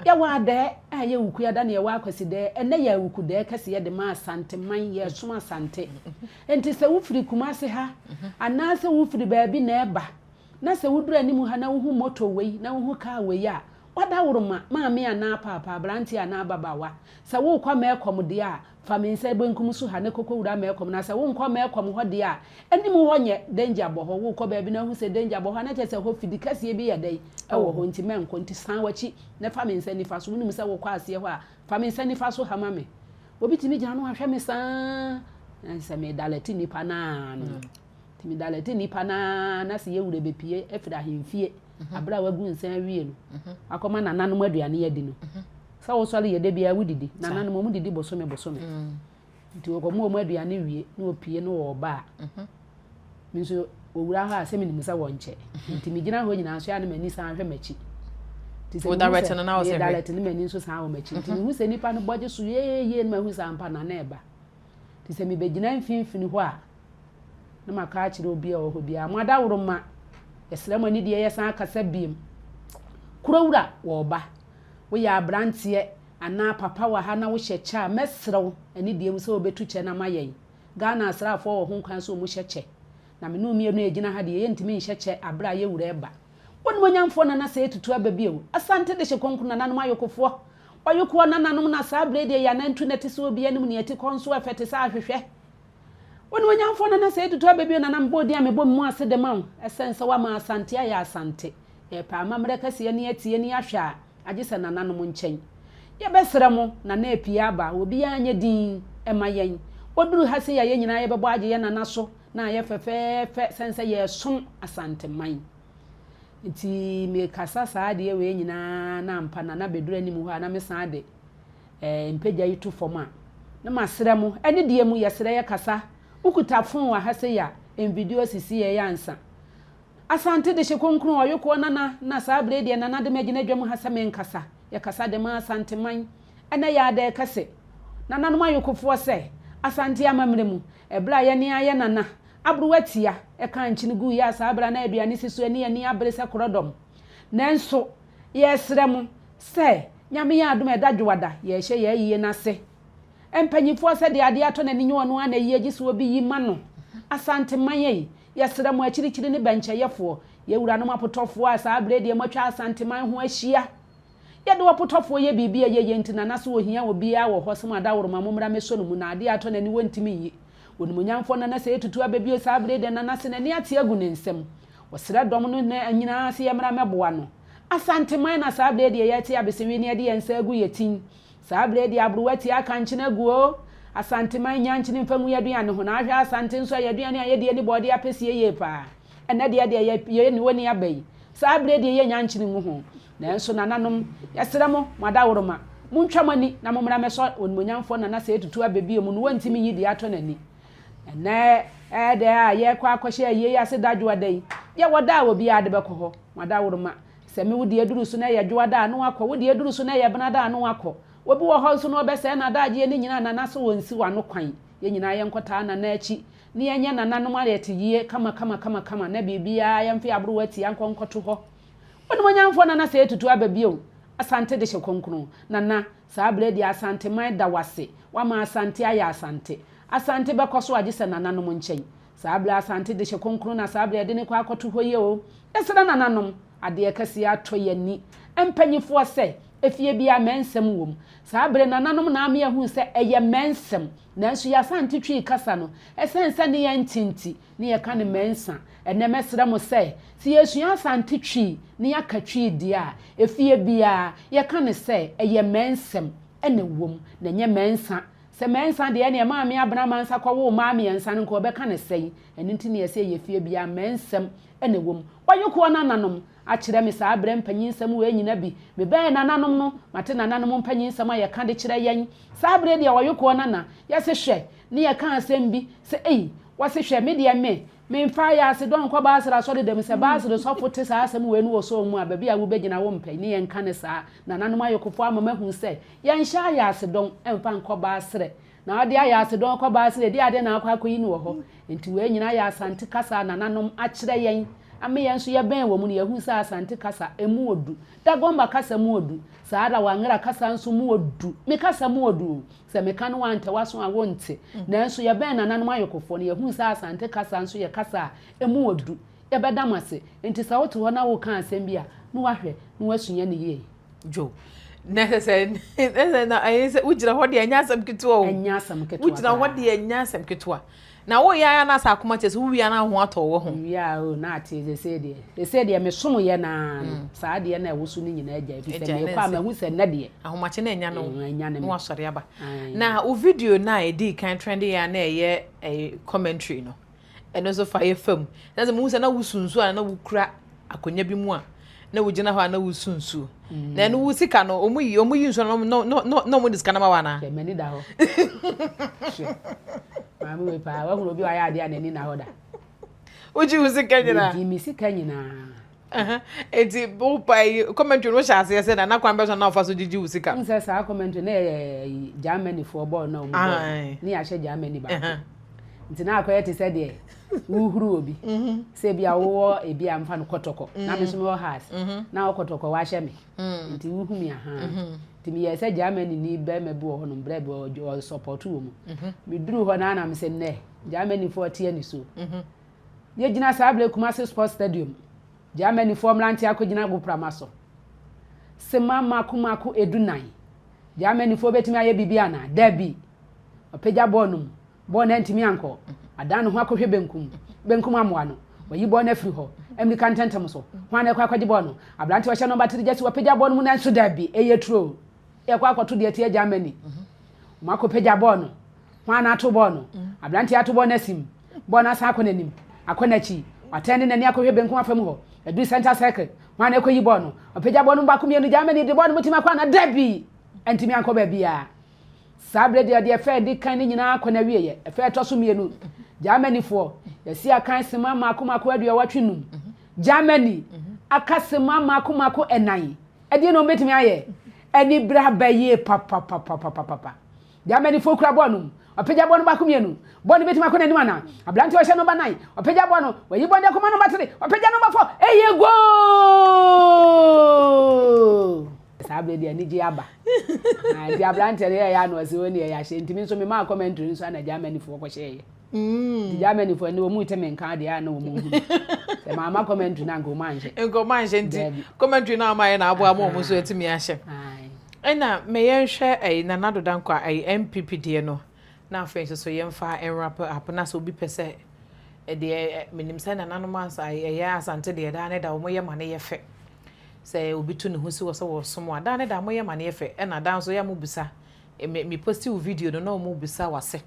ya wa de aye wuku ya da ne wa akwasi de ene ya wuku de kase ya de ma asante man ya suma asante enti se wo firi kumase ha anase wo firi baabi na eba na se wudura ni mu ha na wo hu moto wei na wo hu car wei a wada woroma maame ana papa branti ana babawa sa wo kwa mekom de a fa me nsa benkum so ha ne kokko wura mekom na sa wo nkwa mekom ho de a anim ho nye danger bo ho wo kwa ba bi na hu se danger bo ho na tese ho fidi kase bi yedai ewo ho nti menko nti san wachi na fa me nsa nifa so wonim se wo kwa ase ho a fa me nsa nifa so ha ma me obi timi gina no ahwe me san na se me dalati nipa na no timi dalati nipa na se ye wure bepie efira hemfie abra wagu nsan wie no akoma nananom aduane yedi no sa wo sole yede bia wudidi nananom mu didi bosome nti okomo mu aduane wie na opie no wo ba minso owura ha se minim sa wonche nti mi gina ho nyina so ya na mani san hwe machi wo direct no na wo se direct no mani so san wo machi nti mi hu se nipa no boje so ye na hu san pa na na eba nti se mi begina mfimfini ho a na maka akire obi a wo ho bia amada woroma yesrema ni de yesan akasa biem kurawura wo ba wo ya abrantie ana papa wa ha na wo hyecha mesrew ani de mu se obetu che na mayen Ghana asrafo wo ho kwan so mu hyeche na me no mienu egina ha de ye ntimi hyeche abra ye wura eba wonu monyamfo na na se tutu ababie asante de hyekonkun na nanom ayokofo oyoko na nanom na sa abra de ya na ntu na tese obi anim ne yeti konso afete sa ahwehwe wonu monyamfo na na se tutu ababie na nam bodi amebo mu ase de mawo esense wa ma asante ya asante e pa amamre kase ne atie ne ahwa agese na nanom nchen ye besere mo na na epia ba obi ya anye din emayen oduru ha se ya ye nyina ye bebo age ye na naso na ye fefefe sense ye som asante man nti me kasa saa de we nyina na mpa na bedura ni mu ha na me san de mpegya yitu foma na masere mo ene de mu ye sere ye kasa ukutafon wa ha se ya video sisi ye yansa asante de hyekonkron oyoko na saa brede na de magina dwam ha se me nkasa ye kasa de ma asante man ene ya de kase na nanom ayokofo se asante amamre mu ebra ye ne aye nana abruwatia e kan nchini gu ya saa abra na aduane siso ene ye ne abre se korodom nanso ye sere mu se nyame ya adom edadwada ye hye ye yiye na se empanyifo se de ade ato na ninyo no ana yiye gise obi yi ma no asante manye ye sere mu akirichiri ne benche yefo ye wura no apotofo a saa abre de matwa asante man ho ahia ye de apotofo ye bibia ye ntina na so ohia obi a wo hosem adaworo mamomra meso no mu na ade ato na ni wontimi yi wonumunyamfo na se tutu ababie saa abre de na se na ni ate agu ne nsem wo sere dom no na anyina se ye mra meboa no asante man na saa abre de ye te abesewi ne de yensa agu yetin saa abre de abruwati aka nchina guo asante man nyanchini mfamu yaduane ho na ahwa asante nso yaduane a ye de ni bode apesie ye pa ena de ye ni woni abai saa abre de ye nyanchini mu ho na enso nananom yesere mo madaworoma muntwamani na momra meso onmonyamfo na se tutu ababie mu no wantimi yi de ato nani ena de a ye kwa akwhye ye ya se dadwada yi ye woda obi ade bekọ ho madaworoma se me wudi eduru so na ye dwada anu akọ wudi eduru so na ye benada anu akọ obi wo ho so no obese na daje ni nyina na so wonsi wano kwan ye nyina ye nkota na na achi ni ye nya na nanom arete yie kama na bibia ye mfe abro wati yankonkoto ho wonu monyamfo na se tutu ababie asante de hyekonkron na saa bredi asante man da wase wa ma asante aya asante bekoso agise na nanom nchen saa bla asante de hyekonkron na saa bredi ne kwa akoto ho ye o esere na nanom ade kase ato yani empanyifo se efie bia mensem wom saa bre na nanom na ame hu se eye mensem nanso ya asante twi kasa no esense ne ye ntinti ne ye ka ne mensa ene mesere mo se si yesu asante twi ne ya ka twi dia efie bia ye ka ne se eye mensem ene wom na nye mensa se mensa de ne ma ame abna mansa kwa wo ma ame ensa nko be ka ne sei ene nti ne ye se ye fie bia mensem ene wom wayoko na nanom akire me saa bre mpanyinsam we nyina bi me be nananom no mate nananom mpanyinsam a ye ka de kire yen saa bre de wayoko na ya se hwe ne ye ka asem bi se wase hwe me de me mfa ya se don kwa basra so de dem se basra so fote saa asem we no so mu ababi a wo begina wo mpa ne ye nka ne saa nananom ayokofo amama hu se ye nhya ya se don emfa nkwa basra na ade ya ase don kwa basra de ade na akwa koyi no wo ho enti we nyina ya asante kasa nananom akire yen ame yenso ye ben wo mu ne yehu sa asante kasa emu odu da gomba kasa mu odu saara wangra kasa nso mu odu me kasa mu odu se me kan wante waso awonte nanso ye ben nananom ayokofo ne yehu sa asante kasa nso ye kasa emu odu ye bedamase enti sa woto ho na wo kan asem bia no wahwe no wasunya ne ye jo necessary na ayese ujira ho de anyasam ketewa anyasam ketewa ujira ho de anyasam ketewa na wo ya na sa akoma chese wo wia na ho ato wo ho ya o na ate se de me somo ye na saa de na wo su ni nyina agya fi se me kwa ma hu se na de ahomache na enya no wo asore aba na o video na edi kan trend ya na eye commentary no eno so fa ye fam na se mu se na wo sunsu na wo kura akonya bi mu a na wo gina ho na wo sunsu na no wo sika no omuyi nso no mo diska na ma wana ke mani da ho mami we pa wa hunu bi wa ya ade anani na ho da uji usika nyina mi sika nyina eti bo pai commentary no sha se na kwa mbe so na ofa so jiji usika nse sa commentary na Germany for ball na omo ni ya hye Germany ba nti na akoye te se de uhuru obi se bia wo ebi amfa no kotoko na me so me has na okotoko wa hye me nti uhu mi aha nti me ye se Germany ni be me bo ho no bre be o support wo mu me duru ho na me se ne Germany for tie ni so ye gina sa able Kumasi Sports Stadium Germany for mlanti akogina go pramaso se mama kumako edunan Germany for betimi aye bibia na derby opegya bonum bon ntimi anko adan ho akohwe benkum amwa no wayi bon afiri ho emri kantentem so ho na kwa akwaji bon no ablanti wa hye no batiri jesi opegya bon mu na nso derby eye tro e kwa akoto de tie Germany mako pegya bon no ho na ato bon no ablanti ato bon asim bon asa akonanim akonachi atende nani akohwe benkum afam ho edu center circle ho na ekoyi bon no opegya bon mu bakomienu Germany de bon mutima kwa na derby ntimi anko ba bia sabre de fe di kan ni nyina akona wieye fe toso mienu Germany for yesi akan sema makomako adua watwenum Germany akasema makomako enan ede no betimi aye eni bra baye papa Germany for kura bonum opegya bonu bakomienu bonu betimi akona ni mana ablanti wa hye no ba 9 opegya bonu wayi bonde koma no ba 3 opegya no ba 4 eye go sabre de ani ji aba di ablante re ya no se woni ya hye ntimi nso me ma commentary nso na Germany fo ko hye di Germany fo ni wo mu teme nka de ya na wo mu hu se ma commentary na ngo manje nti commentary na amaye na abo amo mu so etimi ya hye ena me yen hwe na nadoda nkwa MPP de no na afen so yen fa enrap up na so bi pese de menim se na nanom asa ya asante de da ne da wo ye mane ye fe se obi tu ne ho si wo so wo somo ada ne da mo ye mane efe e na dan so ya mo bisa me posti wo video no na mo bisa wase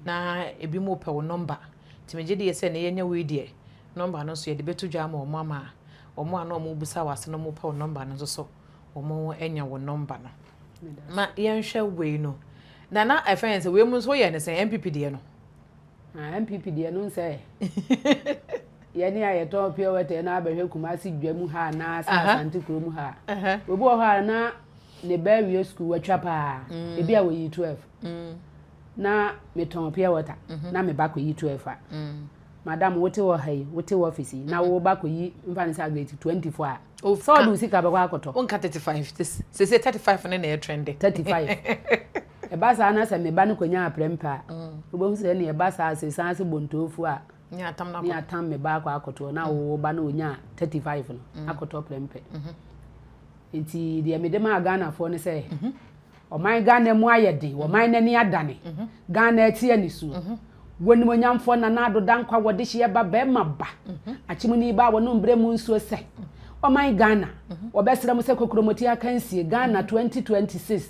na ebi mo pe wo number ti me gede ye se ne ye nya we die number no so ye de betu dwa ma o mama o mo ana o mo bisa wase no mo pe wo number no so o mo enya wo number no ma ye nhwe we no na afen se we mo so ye ne se MPP de no MPP de no se yani ayeto pia wete na abehwe Kumasi dwamu ha na Asante kurom ha obi o ha na ne bawie school watwa pa ebi a we 12 na meton pia wata na me ba ko yi 12 a madam wote wo ha yi wote wo office na wo ba ko yi mfani sa grade 24 a so do sika ba kwa akoto onka 35 se 35 ne na trend 35 e ba sa na se me ba no konya aprempa obo hu se ne e ba sa se san se bontofu a ni atam me ba kwa akoto na wo ba na onya 35 no akoto prempe enti de me de ma Ghana fo ne se o man Ghana mu ayede o man na ni adane Ghana ati ani su woni mo nyamfo na na do dankwa wode hye ba ba ma ba achimuni ba wo no mbre mu nsuo se o man Ghana obesere mu se kokromoti akansie Ghana 2026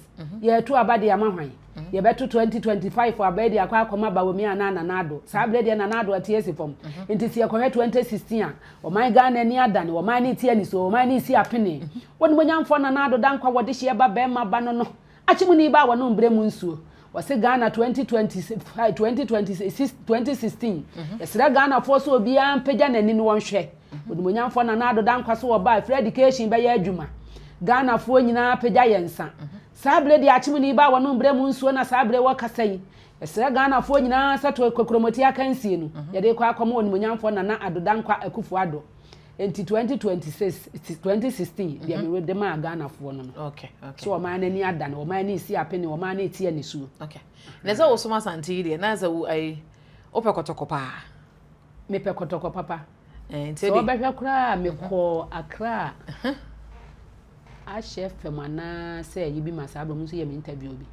ye to abade ya mahwan ye beto 2025 abade akwa akoma ba wo mi anana nado sa abade na nado atiesi fom ntisi ekwohe 2016 a o man Ghana ni adane o man ni tie ni so o man ni si apene woni mo nyamfo na nado dankwa wode hye ba ba ma ba no achimuni ba wo no mbre mu nsuo wase Ghana 2016 yesira Ghana for so obi an pegya nani no wonhwe odumonyamfo na nado dankwa so wo ba free education be ya adwuma Ghana fo nyina pegya yensa sabre de achimuni ba wono mbre mu nsuo na sabre wo kasai yesira Ghana fo nyina sato kokromoti akansie no ye de kwa akoma odumonyamfo na adodankwa akufu ado enti 2016 dia me de ma Ghana fo no okay so o man ani adane o man ni si apene o man ni tie ni su okay na za wo so Asante ile na za wo ai opekotoko pa me pekotoko papa enti so be hwa kura me ko Accra a chef femana say you be masaba mu so ye me interview bi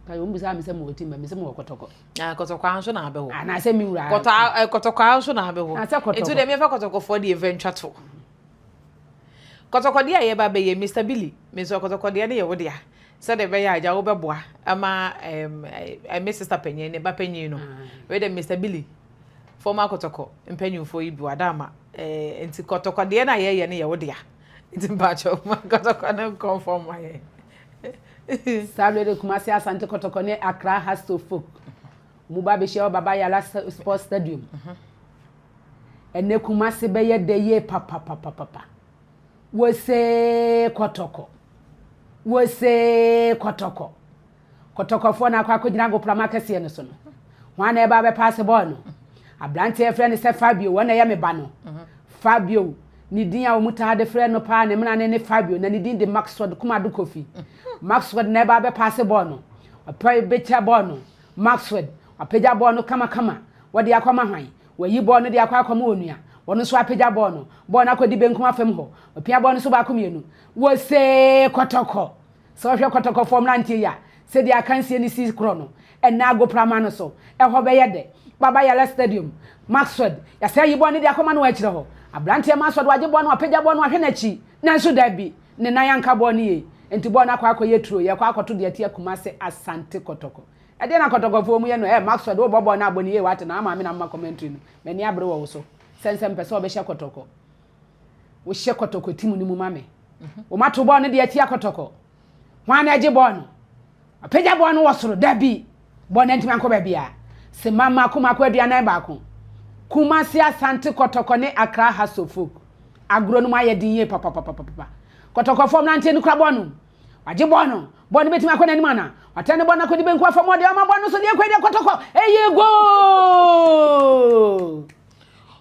ka yo mbusa me say mo team me say mo kotoko kotoko anso na abeho na say me wura kotoko anso na abeho etu dem ye fa kotoko for the event twato kotoko dia ye ba be ye Mr Billy me so kotoko dia ne ye wo dia say de be ya aja wo beboa ama my sister penye ne ba penye no we de Mr Billy former kotoko mpenyu fo yi bi wadama enti kotoko dia na ye ne ye wo dia enti bacho kotoko na conform wa ye Sabre de Kumasi Asante Kotoko ne Accra has to folk. Muba be share baba Yala Sports Stadium. And ne Kumasi be ye de ye papa. We say Kotoko. We say Kotoko. Kotoko for na kwa kujina go plama kesi ne so no. Wan e ba be pass ball no. Ablante e friend say Fabio wona ye me ba no. Fabio ni din a omuta de friend no pa ne mena ne Fabio na ni din de Maxwell kuma do Kofi. Maxwell never be pass ball no. Pray better ball no. Maxwell apeja ball no kama. What dey akoma hwan. We yi ball no dey akwa akoma onua. Wono so apeja ball no. Ball na akodi benkum afem ho. Opia ball no so ba akomienu. Wo se Kotoko. So hwe Kotoko form na ntie ya. Se dey akansie ni 6 kro no. En na go prama no so. E ho be ye de. Baba Yala Stadium. Maxwell ya se yi ball no dey akoma no akire ho. Ablante Maxwell waje ball no apeja ball no ahwe na chi. Na so da bi. Ne na yanka ball no ye. Enti bona kwa akoye turo ye kwa akoto de atia Kumasi Asante Kotoko e de na Kotoko fo mu ye no Maxwell do bobo na aboni ye wate na ama me na ma commentary no me ni abre wo so sense mpese obehye Kotoko wo hye Kotoko timu ni mu mame wo mato bo no de atia Kotoko hwan na age bo no apeja bo no wosoro da bi bo na ntima ko ba bia se mama kuma ko aduana ba ko Kumasi Asante Kotoko ne Accra Hasofok agro no ma ye din ye papa Kotoko form na ntie ni kra bonu waje bonu bonu betima akona ni mana watane bonu akodi benku afom de ama bonu so de akodi Kotoko eye go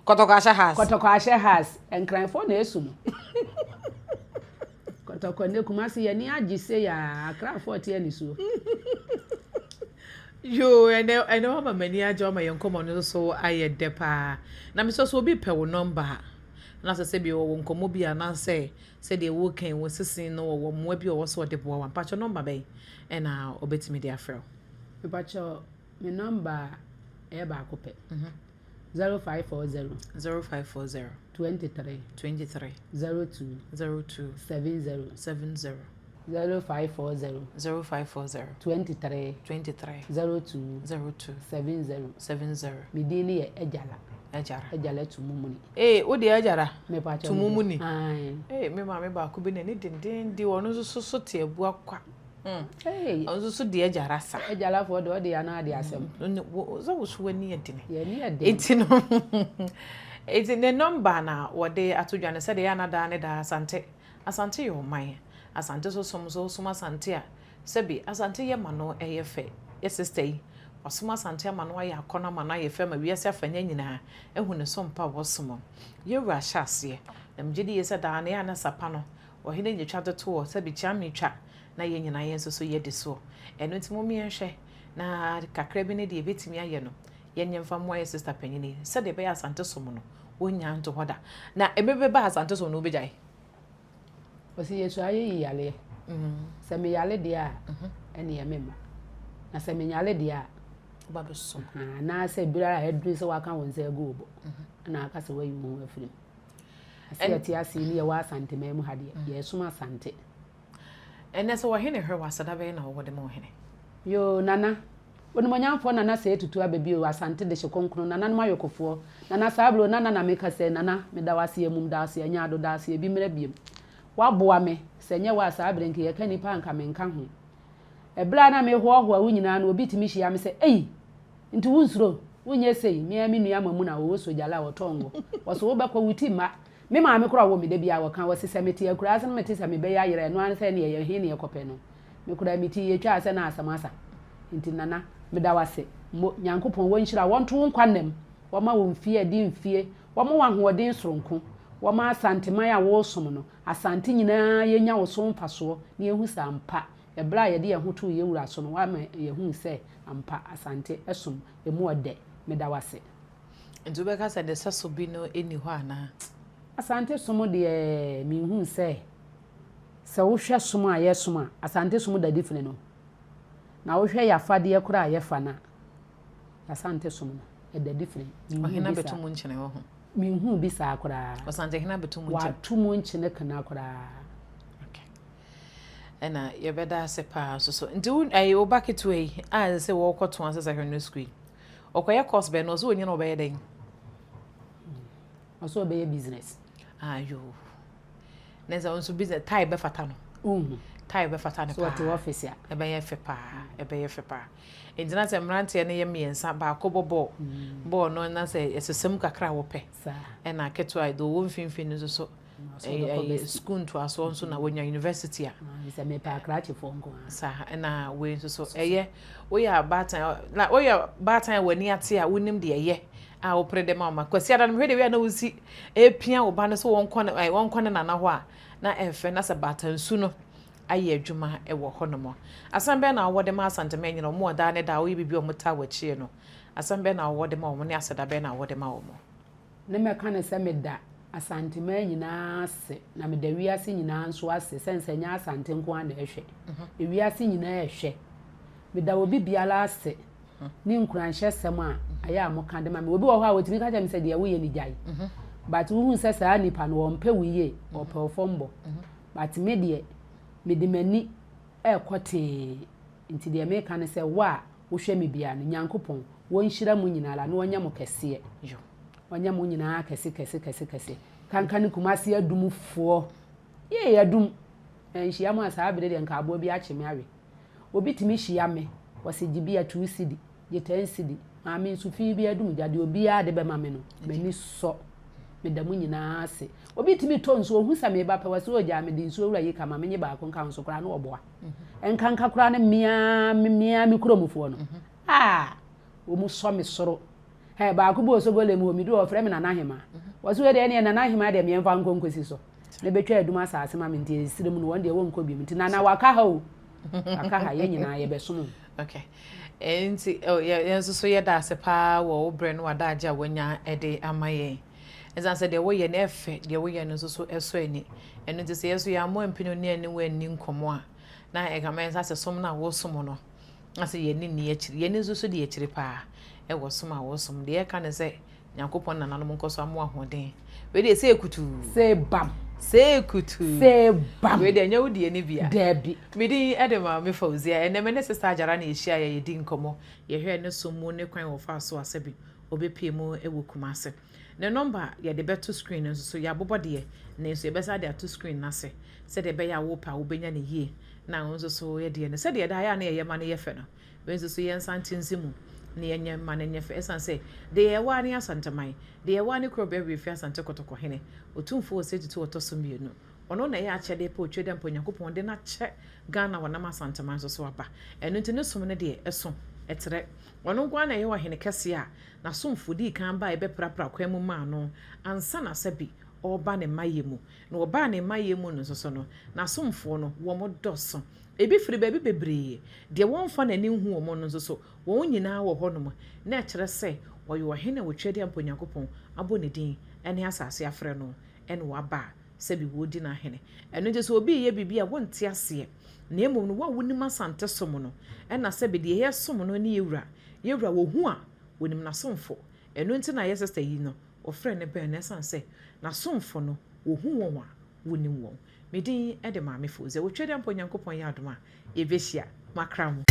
Kotoko ashe has enkran for na esu no Kotoko ne Kumasi ye ni agise ya Accra for tie ni so yo ene mama mani ajo ma yenkomo no so aye depa na me so obi pe wo number na se bi wo nkomo bi ana se de wo kan wo sisin no wo mo bi wo so de bo wa pacho number be e na obetimi de afrel me pacho me number e ba ko pe 0540 23 02 70 0540 23 02 70 midini ye ejala tumumuni wo de ejara me pa cha tumumuni me ma me ba ko bi na ni dindin di wono so te abu akwa onzo so de ejara sa ejala fo de odi ana ade asem zo wo so wani edine ye ni ade etino eti ne number na wo de atodwane se de ya na da ne da asante yo man asante so som asante a sebi asante ye mano eye fe ye sister yi osoma asante mano aye akona mano aye fe ma wiase afanya nyina ehu ne so mpa wosomo ye wura hyase na mjedi ye se da na ya na sapa no wo hene nyetwa to wo sebi chia metwa na ye nyina ye so ye de so eno ntimo mi enhwe na kakra bi ne de betimi aye no ye nyemfa mo aye sister panyini se de be asante so mo no wonya nto hoda na ebebe ba asante so no obejai osi yesu aye yale se me yale dia ene ye mema na se me yale dia ba be so na se bira edru se waka wonse ego obo na aka se wayi mu afrim ase ti ase ni ye wa asante memu hade ye suma asante ene se wo hene hwe wasada be na wo de mo hene yo nana woni manyamfo nana se etutu ababi o asante de hyekonkro nana no mayokofo nana sabro nana na meka se nana me da wase emum da ase anya ado da ase bi mra biem waboa me se nye wa sabre nke ye ka nipa nka me nka ho ebra na me hoho wo nyina na obi timi hia me se ei nti wunsuro wonye sei me nua mamu na wo so jala wo tongo wo so wo be kwa wuti ma me ma me kura wo me de bia wo kan wo se meti akura ase meti se me be ya yere no an se ne ye he ne ye kope no me kura meti ye twa ase na asamasa nti nana me da wase nyankopon wo nhira wo nto nkwanam wo ma wo mfie di mfie wo ma wa hoodin soronko wo ma asante man ya wo som no asante nyina ye nya wo so mfaso na ye hu sampa ebra ye de ye hu to ye wura so no wa ma ye hu se ampa asante esom emu ode me da wase ndu be ka se de saso bi no eni ho ana asante som de mi hu se se wo hwe som a ye som a asante som da different no na wo hwe ya fade ye kura ye fa na asante som no e da different ohina betum nchene wo ho minhu bi sa kura asante hina betum nchene wa tumu nchene kana kura ena ye beda se pa so ndu ai wo bucket way a se wo kwoto an se no screen okoye course be no so onye no be den also be business ayo neza onso business tie be fata no tie be fata no so to office ya e be ye fe pa enjina se mrante ne ye miensa ba ko bobo bo no na se esesem kakra wo pe ena keto ai do wo mfimfini so school to aso nso na wonya university a se me pa krachi fo nko sa na we so eye we ya batan na we ya batan wani ate a wonim de eye a wo pre dem ma kwasi ada no hwede we na wosi epia wo ba no so wonkone na ho a na efe na se batan su no aye adwuma e wo hono asambe na wo de ma asante menyi no mo da ne da wo bibi o muta wachi no asambe na wo de ma wo ne asada be na wo de ma wo ne me kan se me da asante nyina ase na me da wiase nyina nso ase sense nya asante nko an ehwe wiase nyina ehwe me da obi biala ase ni nkuranhye sem a aya amoka de ma me obi wo ho a wotimi ka jam se de wo ye ni jai but wo hu se sa nipa no wo mpe wiye o performbo but me de me de mani ekote nti de me kan se wa wo hwe me bia no nyankopon wo nhira mu nyina la no wonya mo kese yo wanya mu nyina kese kankan kumasi adumfo ye adum enhia mu asa abede de nka abo bi ache me awe obi timi hia me wose gibia 2 cedi je 10 cedi maami nsufi bi adum jade obi a de be mame no mani so me da mu nyina ase obi timi to nso ohu sa me ba pa wose oja me de nso owura yi kama menye ba kon kan so kora na oboa enkanka kora ne mia mi kuromufo no o mu so me soro he ba ku bo so gole mu mi do ofre me na nahema waso we de ne na nahema de me emfa nkonkosi so ne betwa aduma asase ma me ntie sire mu no won de wo nko bi mu na waka ha o aka ha ye nyina ye beso okay enti yenso so ye da se pa wo bre no wada aja wanya ede amaye ezan se de wo ye na efe de wo ye no so eso ani eno ti se yeso ya mo empino ne ani wo ani nkomo a na e ga men sa se som na wo som no ase ye ni ni akiri ye ni so de akiri pa e wo som a wo som de e ka ne se Yakopon na nanom nkoso amu ahoden we de se ekutu se bam we de nya wudi eni bia debi me di edema me fauzia ene me ne sister ajara na ehia ye di nkomo ye hwe ne so mu ne kwan wo fa so asabi obepie mu ewo kumase ne number ye de beto screen nso so ya bobode ne so ye besa de ato screen na se de be ya wo pa wo benya ne yie na nso so ye de ne se de da ya na ye ma ne ye fe no we nso so ye nsantinzimu ne yenye manenye fe esanse de ye wa ne asanteman de ye wa ne krobe we fi asante kotoko hene otumfo o setutu otoso mienu ono na ye achede pa otwede mponyankopon de na che Ghana wana masanteman so aba enu nti ne som ne de eso etre ono gwa na ye wa hene kese a na somfo di kan ba e be prapra kwemu ma no ansa na sabi oba ne mayemu na oba ne mayemu no so no na somfo no wo mo doso ebi firi baby bebree de won fa na ni hu wo mo no so wo nyina wo ho no na kire se wo yo hene wo twede amponyankopon abo ne din ene asase afre no ene waba sabi wo di na hene eno je so obi ye bibia wonte ase na emom no wo ni masante som no ena sabi de ye som no ne yewura wo hu a wonim na somfo eno nti na ye sister yi no ofre ne be na sanse na somfo no wo hu won a wonim won medin ede ma me foze wo twede amponyankopon ya adoma ebehia makra mu